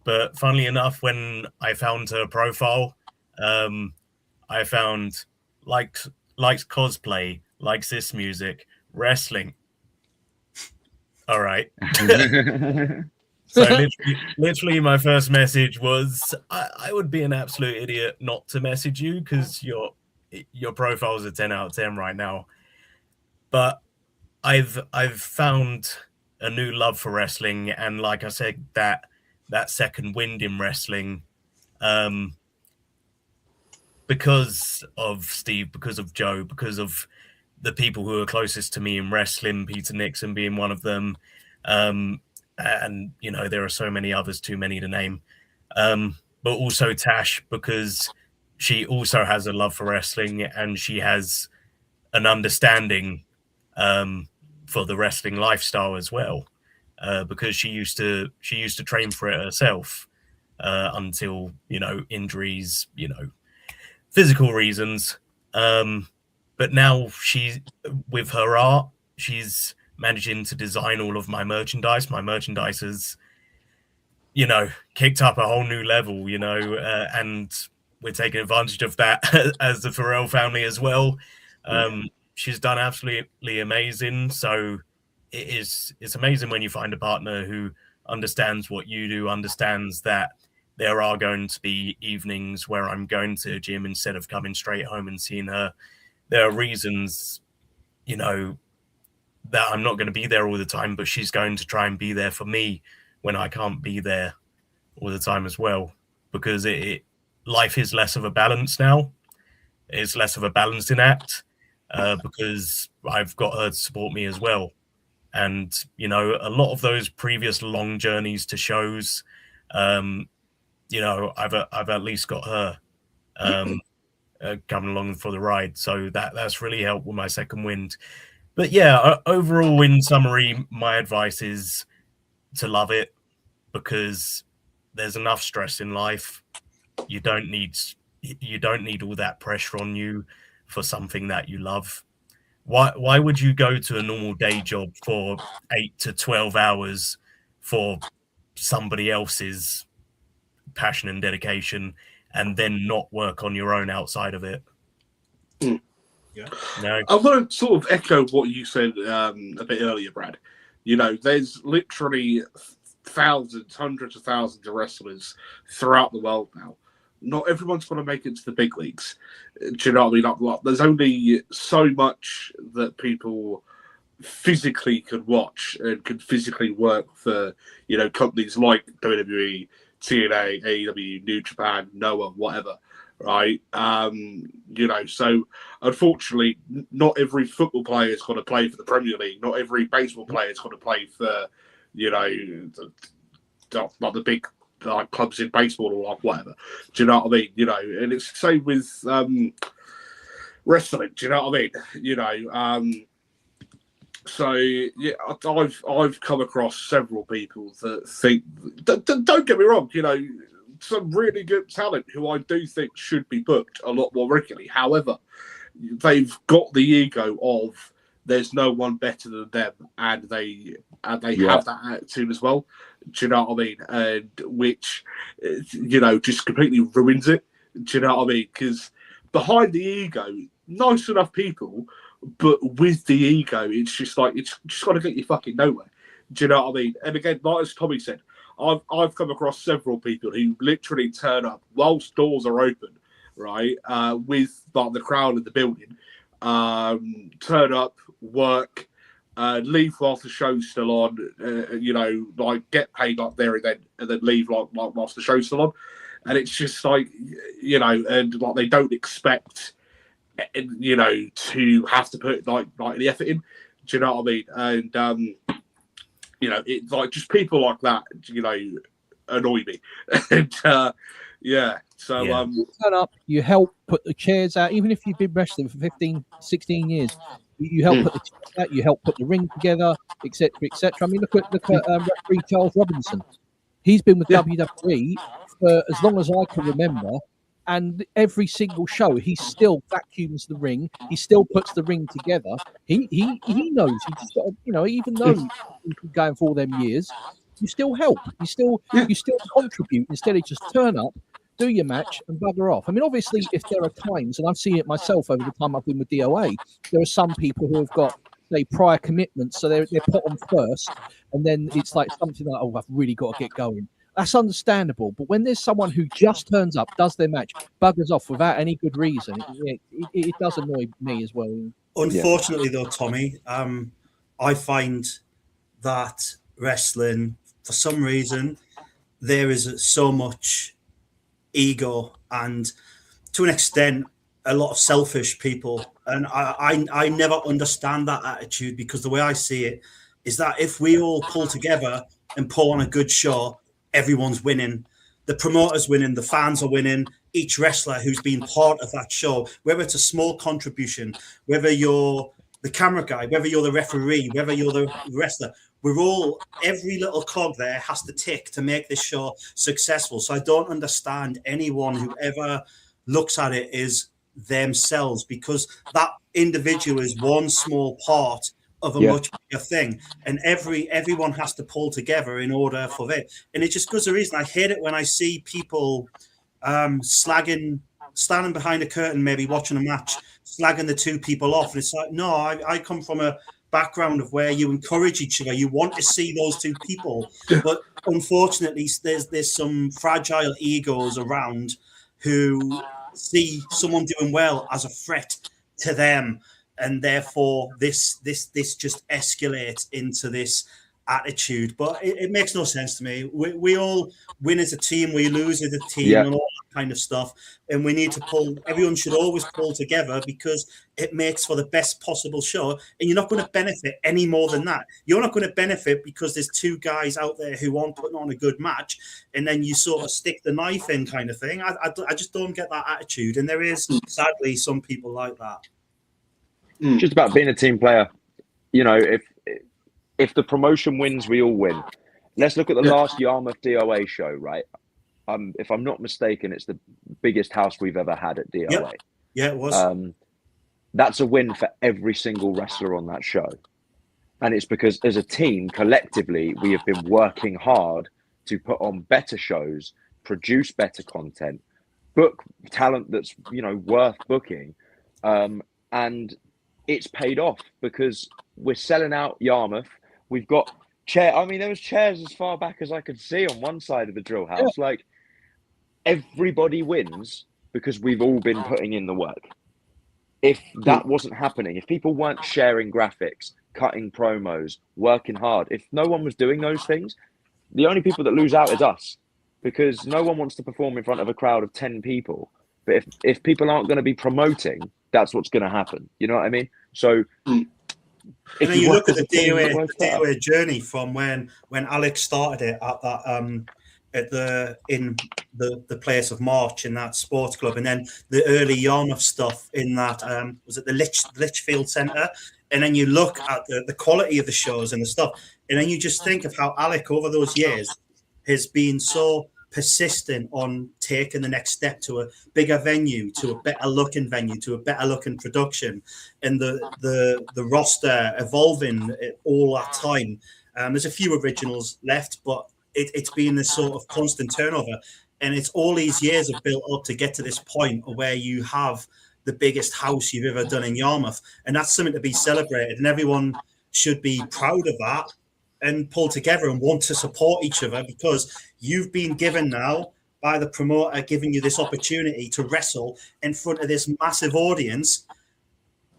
But funnily enough, when I found her profile, I found likes cosplay, likes this music, wrestling. All right. So literally my first message was, I would be an absolute idiot not to message you because your profile is a 10 out of 10 right now. But I've found a new love for wrestling, and like I said, that second wind in wrestling, because of Steve, because of Joe, because of the people who are closest to me in wrestling, Peter Nixon being one of them. And, there are so many others, too many to name. But also Tash, because she also has a love for wrestling, and she has an understanding for the wrestling lifestyle as well. Because she used to train for it herself until injuries, physical reasons. But now with her art, she's managing to design all of my merchandise. My merchandise has, kicked up a whole new level, and we're taking advantage of that as the Farrell family as well. She's done absolutely amazing. So it's amazing when you find a partner who understands what you do, understands that there are going to be evenings where I'm going to the gym instead of coming straight home and seeing her. There are reasons, that I'm not going to be there all the time, but she's going to try and be there for me when I can't be there all the time as well, because life is less of a balance now. It's less of a balancing act because I've got her to support me as well. And, a lot of those previous long journeys to shows, I've at least got her coming along for the ride. So that's really helped with my second wind. But yeah, overall, in summary, my advice is to love it, because there's enough stress in life. You don't need all that pressure on you for something that you love. Why would you go to a normal day job for 8 to 12 hours for somebody else's passion and dedication and then not work on your own outside of it? Yeah. No. I want to sort of echo what you said a bit earlier, Brad. You know, there's literally thousands, hundreds of thousands of wrestlers throughout the world now. Not everyone's going to make it to the big leagues. Do you know what I mean? Like, there's only so much that people physically can watch and can physically work for, you know, companies like WWE, TNA, AEW, New Japan, Noah, whatever, right? You know, so unfortunately, not every football player is going to play for the Premier League. Not every baseball player is going to play for, you know, like the big like clubs in baseball or like whatever. Do you know what I mean? You know, and it's the same with wrestling. Do you know what I mean? You know, so yeah, I've come across several people that think. Don't get me wrong. You know, some really good talent who I do think should be booked a lot more regularly. However, they've got the ego of there's no one better than them, and they have that attitude as well. Do you know what I mean? And which, you know, just completely ruins it. Do you know what I mean? Because behind the ego, nice enough people, but with the ego, it's just like it's just got to get you fucking nowhere. Do you know what I mean? And again, like as Tommy said, I've come across several people who literally turn up whilst doors are open, right? With like the crowd in the building, turn up, work, leave whilst the show's still on, you know, like get paid like there and then leave like whilst the show's still on. And it's just like, you know, and like they don't expect, you know, to have to put like the effort in. Do you know what I mean? And you know, it's like just people like that, you know, annoy me. And yeah, so you turn up, you help put the chairs out, even if you've been wrestling for 15, 16 years. You help put the chairs out, you help put the ring together, etc., etc. I mean, look at referee Charles Robinson. He's been with WWE for as long as I can remember, and every single show he still vacuums the ring. He still puts the ring together. He knows. He's just got, you know, even though he's been going for all them years, you still help. You still contribute instead of just turn up, do your match and bugger off. I mean, obviously, if there are times, and I've seen it myself over the time I've been with DOA, there are some people who have got, say, prior commitments, so they're put on first, and then it's like something like, oh, I've really got to get going. That's understandable. But when there's someone who just turns up, does their match, buggers off without any good reason, it does annoy me as well. Unfortunately, though, Tommy, I find that wrestling, for some reason, there is so much ego and, to an extent, a lot of selfish people. And I never understand that attitude, because the way I see it is that if we all pull together and pull on a good show, everyone's winning. The promoter's winning, the fans are winning, each wrestler who's been part of that show, whether it's a small contribution, whether you're the camera guy, whether you're the referee, whether you're the wrestler, every little cog there has to tick to make this show successful. So I don't understand anyone who ever looks at it as themselves, because that individual is one small part of a much bigger thing, and everyone has to pull together in order for it. And it just goes the reason I hate it when I see people standing behind a curtain, maybe watching a match, slagging the two people off. And it's like, no, I come from a background of where you encourage each other. You want to see those two people, but unfortunately, there's some fragile egos around who see someone doing well as a threat to them. And therefore, this just escalates into this attitude. But it makes no sense to me. We all win as a team, we lose as a team, and all that kind of stuff. And we need to everyone should always pull together, because it makes for the best possible show. And you're not going to benefit any more than that. You're not going to benefit because there's two guys out there who aren't putting on a good match, and then you sort of stick the knife in kind of thing. I just don't get that attitude. And there is, sadly, some people like that. Just about being a team player. You know, if the promotion wins, we all win. Let's look at the last Yarmouth DOA show, right? If I'm not mistaken, it's the biggest house we've ever had at DOA. Yeah, it was. that's a win for every single wrestler on that show. And it's because as a team, collectively, we have been working hard to put on better shows, produce better content, book talent that's, worth booking. And it's paid off because we're selling out Yarmouth. We've got there was chairs as far back as I could see on one side of the drill house. Yeah. Like, everybody wins because we've all been putting in the work. If that wasn't happening, if people weren't sharing graphics, cutting promos, working hard, if no one was doing those things, the only people that lose out is us, because no one wants to perform in front of a crowd of 10 people. But if people aren't going to be promoting, that's what's going to happen. You know what I mean? So if you look at the DOA journey from when Alex started it at that in the place of March in that sports club, and then the early Yarmouth stuff in that was it the Lichfield Centre, and then you look at the quality of the shows and the stuff, and then you just think of how Alec over those years has been so persistent on taking the next step to a bigger venue, to a better looking venue, to a better looking production, and the roster evolving all that time. There's a few originals left, but it's been this sort of constant turnover, and it's all these years have built up to get to this point where you have the biggest house you've ever done in Yarmouth, and that's something to be celebrated, and everyone should be proud of that and pull together and want to support each other, because you've been given now by the promoter, giving you this opportunity to wrestle in front of this massive audience.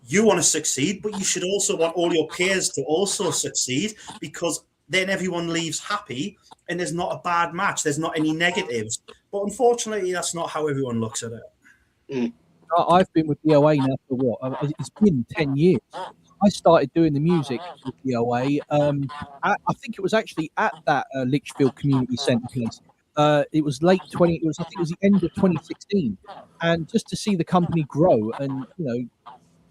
You want to succeed, but you should also want all your peers to also succeed, because then everyone leaves happy and there's not a bad match. There's not any negatives. But unfortunately, that's not how everyone looks at it. I've been with DOA now for what? It's been 10 years. I started doing the music with DOA. I think it was actually at that Lichfield Community Centre place. It was I think it was the end of 2016. And just to see the company grow and,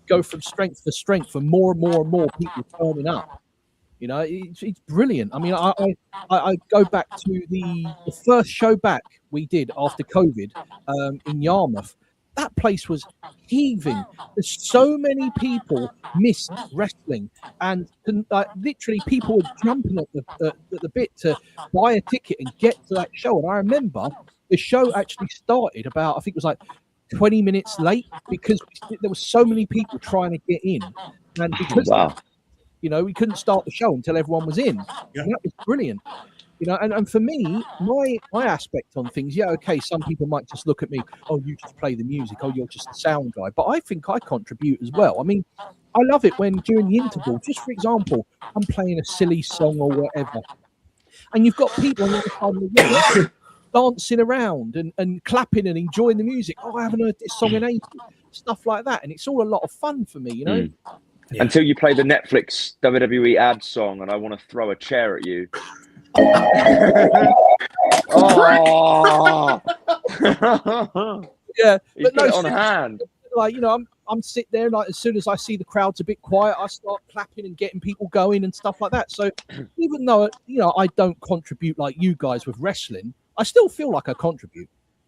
go from strength to strength, for more and more and more people turning up. It's brilliant. I mean, I go back to the first show back we did after COVID in Yarmouth. That place was heaving. There's so many people missed wrestling, and literally people were jumping at the bit to buy a ticket and get to that show. And I remember the show actually started about, I think it was like 20 minutes late, because there were so many people trying to get in, and because we couldn't start the show until everyone was in. Yeah. And that was brilliant. And for me, my aspect on things, okay, some people might just look at me, oh, you just play the music, oh, you're just a sound guy. But I think I contribute as well. I mean, I love it when during the interval, just for example, I'm playing a silly song or whatever, and you've got people on the other side of the room dancing around and clapping and enjoying the music. Oh, I haven't heard this song in ages. Stuff like that. And it's all a lot of fun for me, Yeah. Until you play the Netflix WWE ad song and I want to throw a chair at you. Oh. Yeah, but no, on hand. Like, I'm sitting there, like, as soon as I see the crowd's a bit quiet, I start clapping and getting people going and stuff like that. So even though I don't contribute like you guys with wrestling, I still feel like I contribute.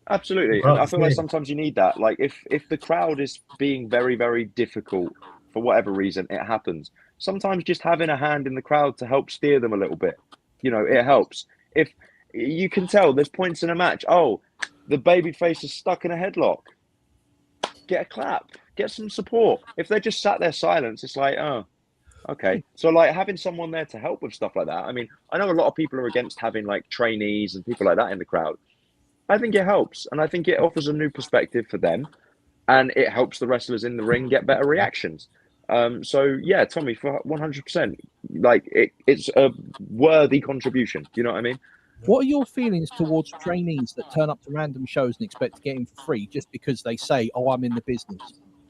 Absolutely. Well, I feel like sometimes you need that. Like if the crowd is being very, very difficult for whatever reason, it happens. Sometimes just having a hand in the crowd to help steer them a little bit, it helps. If you can tell there's points in a match, oh, the babyface is stuck in a headlock, get a clap, get some support. If they're just sat there silent, it's like, oh, okay. So like having someone there to help with stuff like that. I mean, I know a lot of people are against having like trainees and people like that in the crowd. I think it helps, and I think it offers a new perspective for them, and it helps the wrestlers in the ring get better reactions. So yeah, Tommy, for 100%, like it's a worthy contribution. You know what I mean? What are your feelings towards trainees that turn up to random shows and expect to get in for free just because they say, "Oh, I'm in the business"?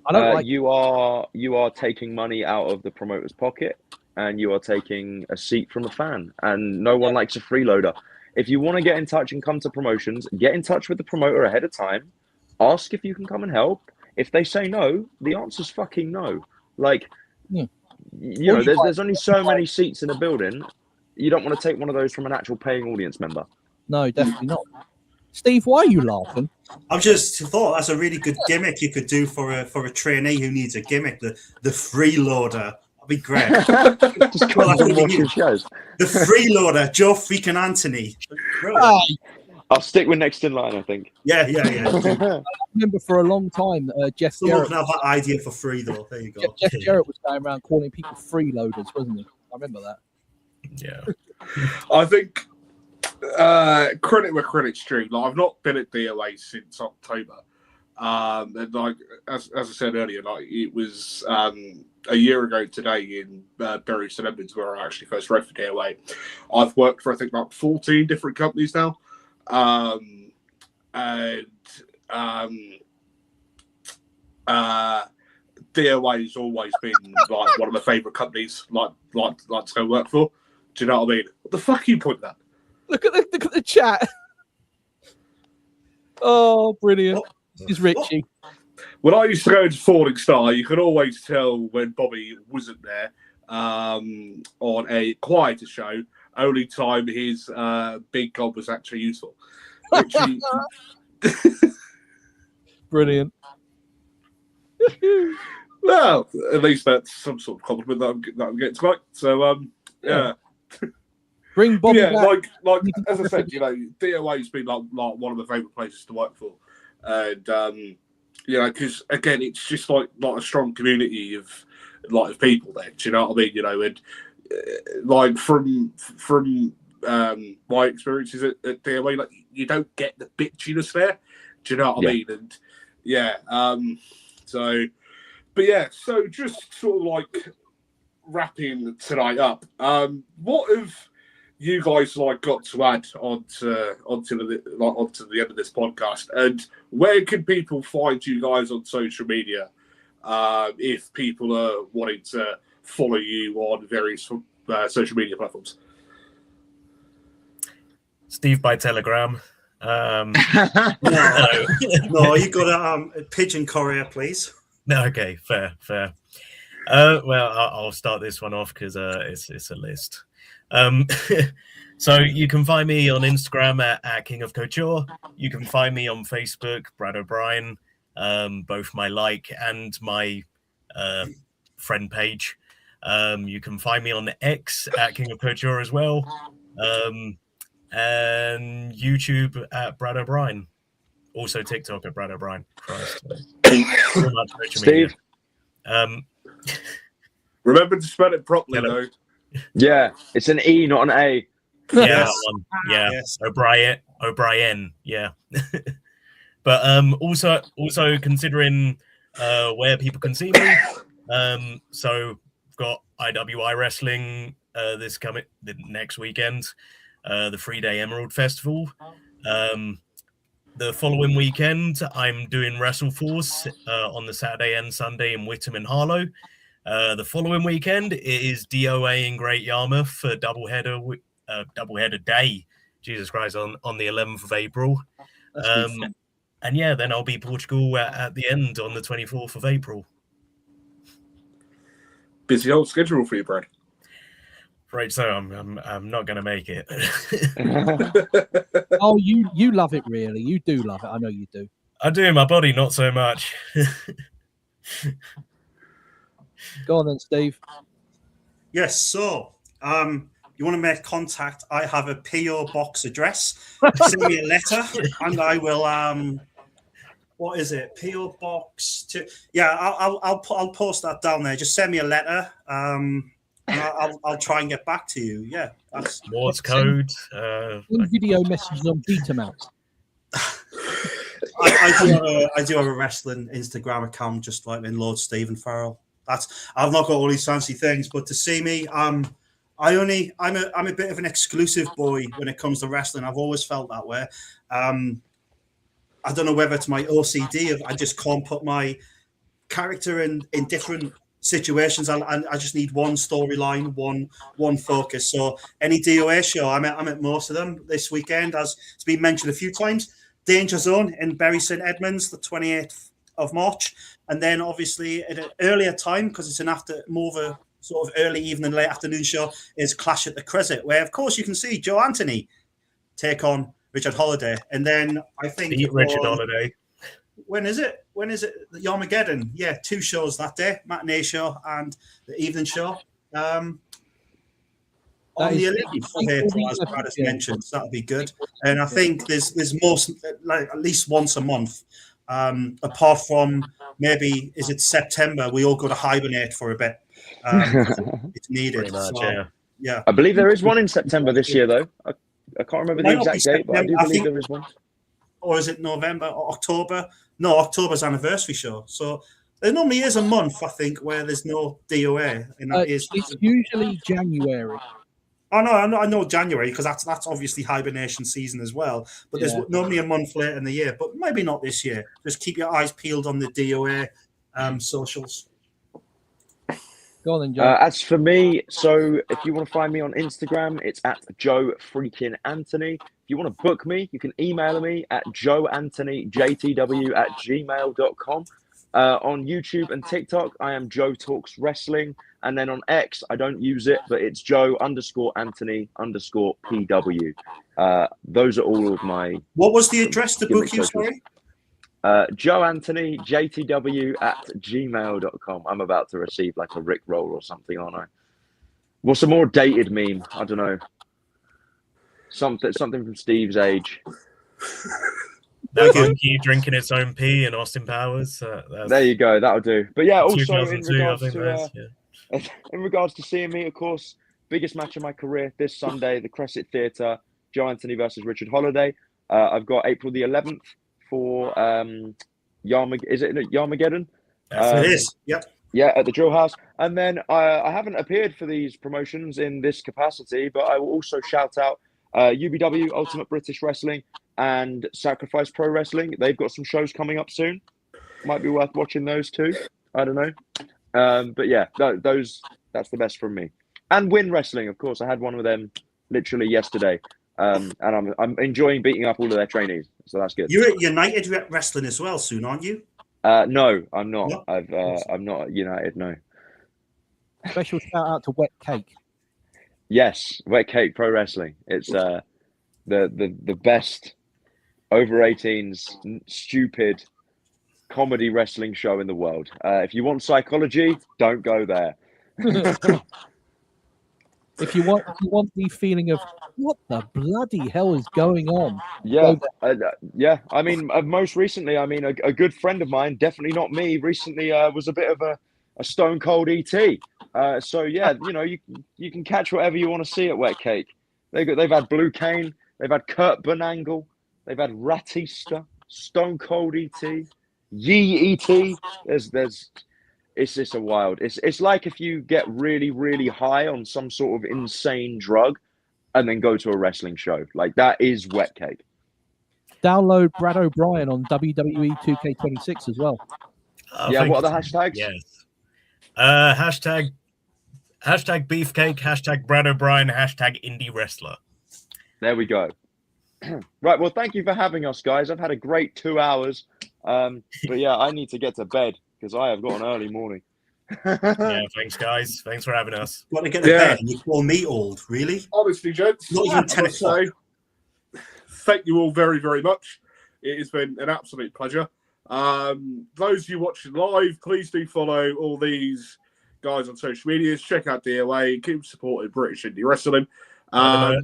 I don't like. You are taking money out of the promoter's pocket, and you are taking a seat from a fan, and no one likes a freeloader. If you want to get in touch and come to promotions, get in touch with the promoter ahead of time. Ask if you can come and help. If they say no, the answer's fucking no. Like, there's only so many seats in a building. You don't want to take one of those from an actual paying audience member. No, definitely not. Steve, why are you laughing? I've just thought that's a really good gimmick you could do for a trainee who needs a gimmick. The freeloader. That'd be great. Just comes and watching shows. The freeloader, Joe freaking Anthony. I'll stick with next in line, I think. Yeah. I remember for a long time, Jeff Someone Jarrett. can have that idea for free, though. There you go. Jeff Jarrett was going around calling people freeloaders, wasn't he? I remember that. Yeah. I think credit where credit's due. Like, I've not been at DOA since October. And like as I said earlier, like it was a year ago today in Bury St Edmunds where I actually first wrote for DOA. I've worked for I think like 14 different companies now. DOA has always been like one of my favourite companies like to go work for. Do you know what I mean? What the fuck are you pointing at? Look at the chat. Oh, brilliant. This is Richie. When I used to go to Falling Star, you could always tell when Bobby wasn't there on a quieter show. Only time his big gob was actually useful. Richie... Brilliant. Well, at least that's some sort of compliment that I'm getting tonight. So, yeah. Bring Bobby back. like as I said, you know, DOA's been like one of my favourite places to work for, and you know, because again, it's just like a strong community of people there. Do you know what I mean? You know, and like from my experiences at DOA, like you don't get the bitchiness there. Do you know what I mean? And yeah, so, but yeah, so just sort of like wrapping tonight up. What have you guys like got to add onto the end of this podcast, and where can people find you guys on social media if people are wanting to follow you on various social media platforms? Steve by Telegram. No, you got a pigeon courier, please. No, okay, fair. Well, I'll start this one off because it's a list. So you can find me on Instagram at King of Coture. You can find me on Facebook, Brad O'Brien, both my and my friend page. You can find me on X at King of Coture as well, and YouTube at Brad O'Brien. Also TikTok at Brad O'Brien. Christ. Steve. Remember to spell it properly, though. Yeah, it's an E, not an A. Yeah, that one. Yeah, yes. O'Brien. Yeah. But also considering where people can see me. So we've got IWI Wrestling the next weekend, the 3-day Emerald Festival. The following weekend, I'm doing WrestleForce on the Saturday and Sunday in Whittam and Harlow. The following weekend, it is DOA in Great Yarmouth for doubleheader day. Jesus Christ, on the 11th of April. And yeah, then I'll be Portugal at the end on the 24th of April. Busy old schedule for you, Brad. Right, so I'm not going to make it. Oh, you love it, really. You do love it. I know you do. I do. My body, not so much. Go on then, Steve. Yes. So, you want to make contact? I have a PO box address. Send me a letter, and I will. What is it? PO box. I'll post that down there. Just send me a letter. And I'll try and get back to you. Yeah, that's Morse code. Video messages on Betamax. I do have a wrestling Instagram account, just like in Lord Stephen Farrell. I've not got all these fancy things, but to see me, I'm a bit of an exclusive boy when it comes to wrestling. I've always felt that way. I don't know whether it's my OCD. I just can't put my character in different situations. I just need one storyline, one focus. So any DOA show, I'm at most of them this weekend, as it's been mentioned a few times. Danger Zone in Bury St Edmunds, the 28th of March, and then obviously at an earlier time, because it's more of a sort of early evening, late afternoon show, is Clash at the Crescent, where of course you can see Joe Anthony take on Richard Holiday. And then I think Beat Richard Holiday. When is it? The Yarmageddon. Yeah, 2 shows that day, matinee show and the evening show. On the 11th of April, as Brad has mentioned, so that'll be good. And I think there's most, like at least once a month, apart from maybe, is it September, we all go to hibernate for a bit. It's needed. Pretty much, yeah. I believe there is one in September this year, though. I can't remember the exact date, but I do believe there is one. Or is it November or October? No, October's anniversary show. So there normally is a month, I think, where there's no DOA, and that is. It's usually January. Oh no, I know January because that's obviously hibernation season as well. But there's normally a month later in the year, but maybe not this year. Just keep your eyes peeled on the DOA socials. Go on then, Joe. As for me, so if you want to find me on Instagram, it's at Joe freaking Anthony. If you want to book me, you can email me at joeanthonyjtw@gmail.com. On YouTube and TikTok, I am Joe Talks Wrestling. And then on X, I don't use it, but it's Joe_Anthony_PW. Those are all of my... What was the address to book you, sorry? joeanthonyjtw@gmail.com. I'm about to receive like a Rickroll or something, aren't I? What's a more dated meme? I don't know. Something from Steve's age. That monkey drinking its own pee and Austin Powers. There you go. That'll do. But yeah, also in regards to seeing me, of course, biggest match of my career this Sunday, the Crescent Theatre, Joe Anthony versus Richard Holiday. I've got April the 11th for Yarmageddon? It is. Yep. Yeah, at the Drill House. And then I haven't appeared for these promotions in this capacity, but I will also shout out UBW, Ultimate British Wrestling, and Sacrifice Pro Wrestling. They've got some shows coming up soon. Might be worth watching those too. I don't know. But yeah, that's the best from me. And Win Wrestling, of course. I had one with them literally yesterday. And I'm enjoying beating up all of their trainees. So that's good. You're at United Wrestling as well soon, aren't you? No, I'm not. No? I'm not at United, no. Special shout out to Wet Cake. Yes, Wet Cake Pro Wrestling. It's the best over 18s stupid comedy wrestling show in the world. If you want psychology, don't go there. If you want the feeling of what the bloody hell is going on, yeah. I mean, most recently, I mean, a good friend of mine, definitely not me, recently was a bit of a stone cold ET. So yeah, you know, you can catch whatever you want to see at Wet Cake. They've had Blue Cane, they've had Kurt Benangle, they've had Ratista, Stone Cold ET, Yee ET. It's just a wild. It's like if you get really, really high on some sort of insane drug and then go to a wrestling show. Like, that is Wet Cake. Download Brad O'Brien on WWE 2K26 as well. Yeah, what are the hashtags? Yes. Hashtag Beefcake, hashtag Brad O'Brien, hashtag Indie Wrestler. There we go. Right, well, thank you for having us, guys. I've had a great 2 hours. But yeah, I need to get to bed because I have got an early morning. Yeah, thanks, guys. Thanks for having us. Want to get to bed and you call me old, really? Honestly, gents, Not even 10 o'clock. Thank you all very, very much. It has been an absolute pleasure. Those of you watching live, please do follow all these guys on social media. Check out DOA. Keep supporting British Indie Wrestling. I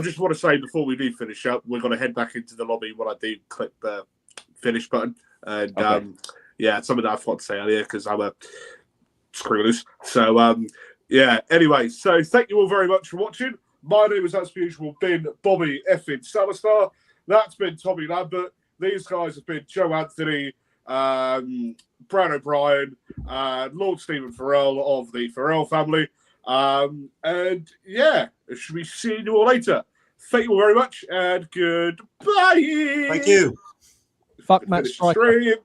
just want to say before we do finish up, we're going to head back into the lobby when I do click the finish button. And okay. Yeah, it's something that I forgot to say earlier because I'm a screw loose. So yeah, anyway, so thank you all very much for watching. My name has, as per usual, been Bobby effing Salazar. That's been Tommy Lambert. These guys have been Joe Anthony, Brad O'Brien, Lord Stephen Farrell of the Farrell family. And yeah, should we see you all later? Thank you all very much and goodbye. Thank you. Fuck Matt Striker.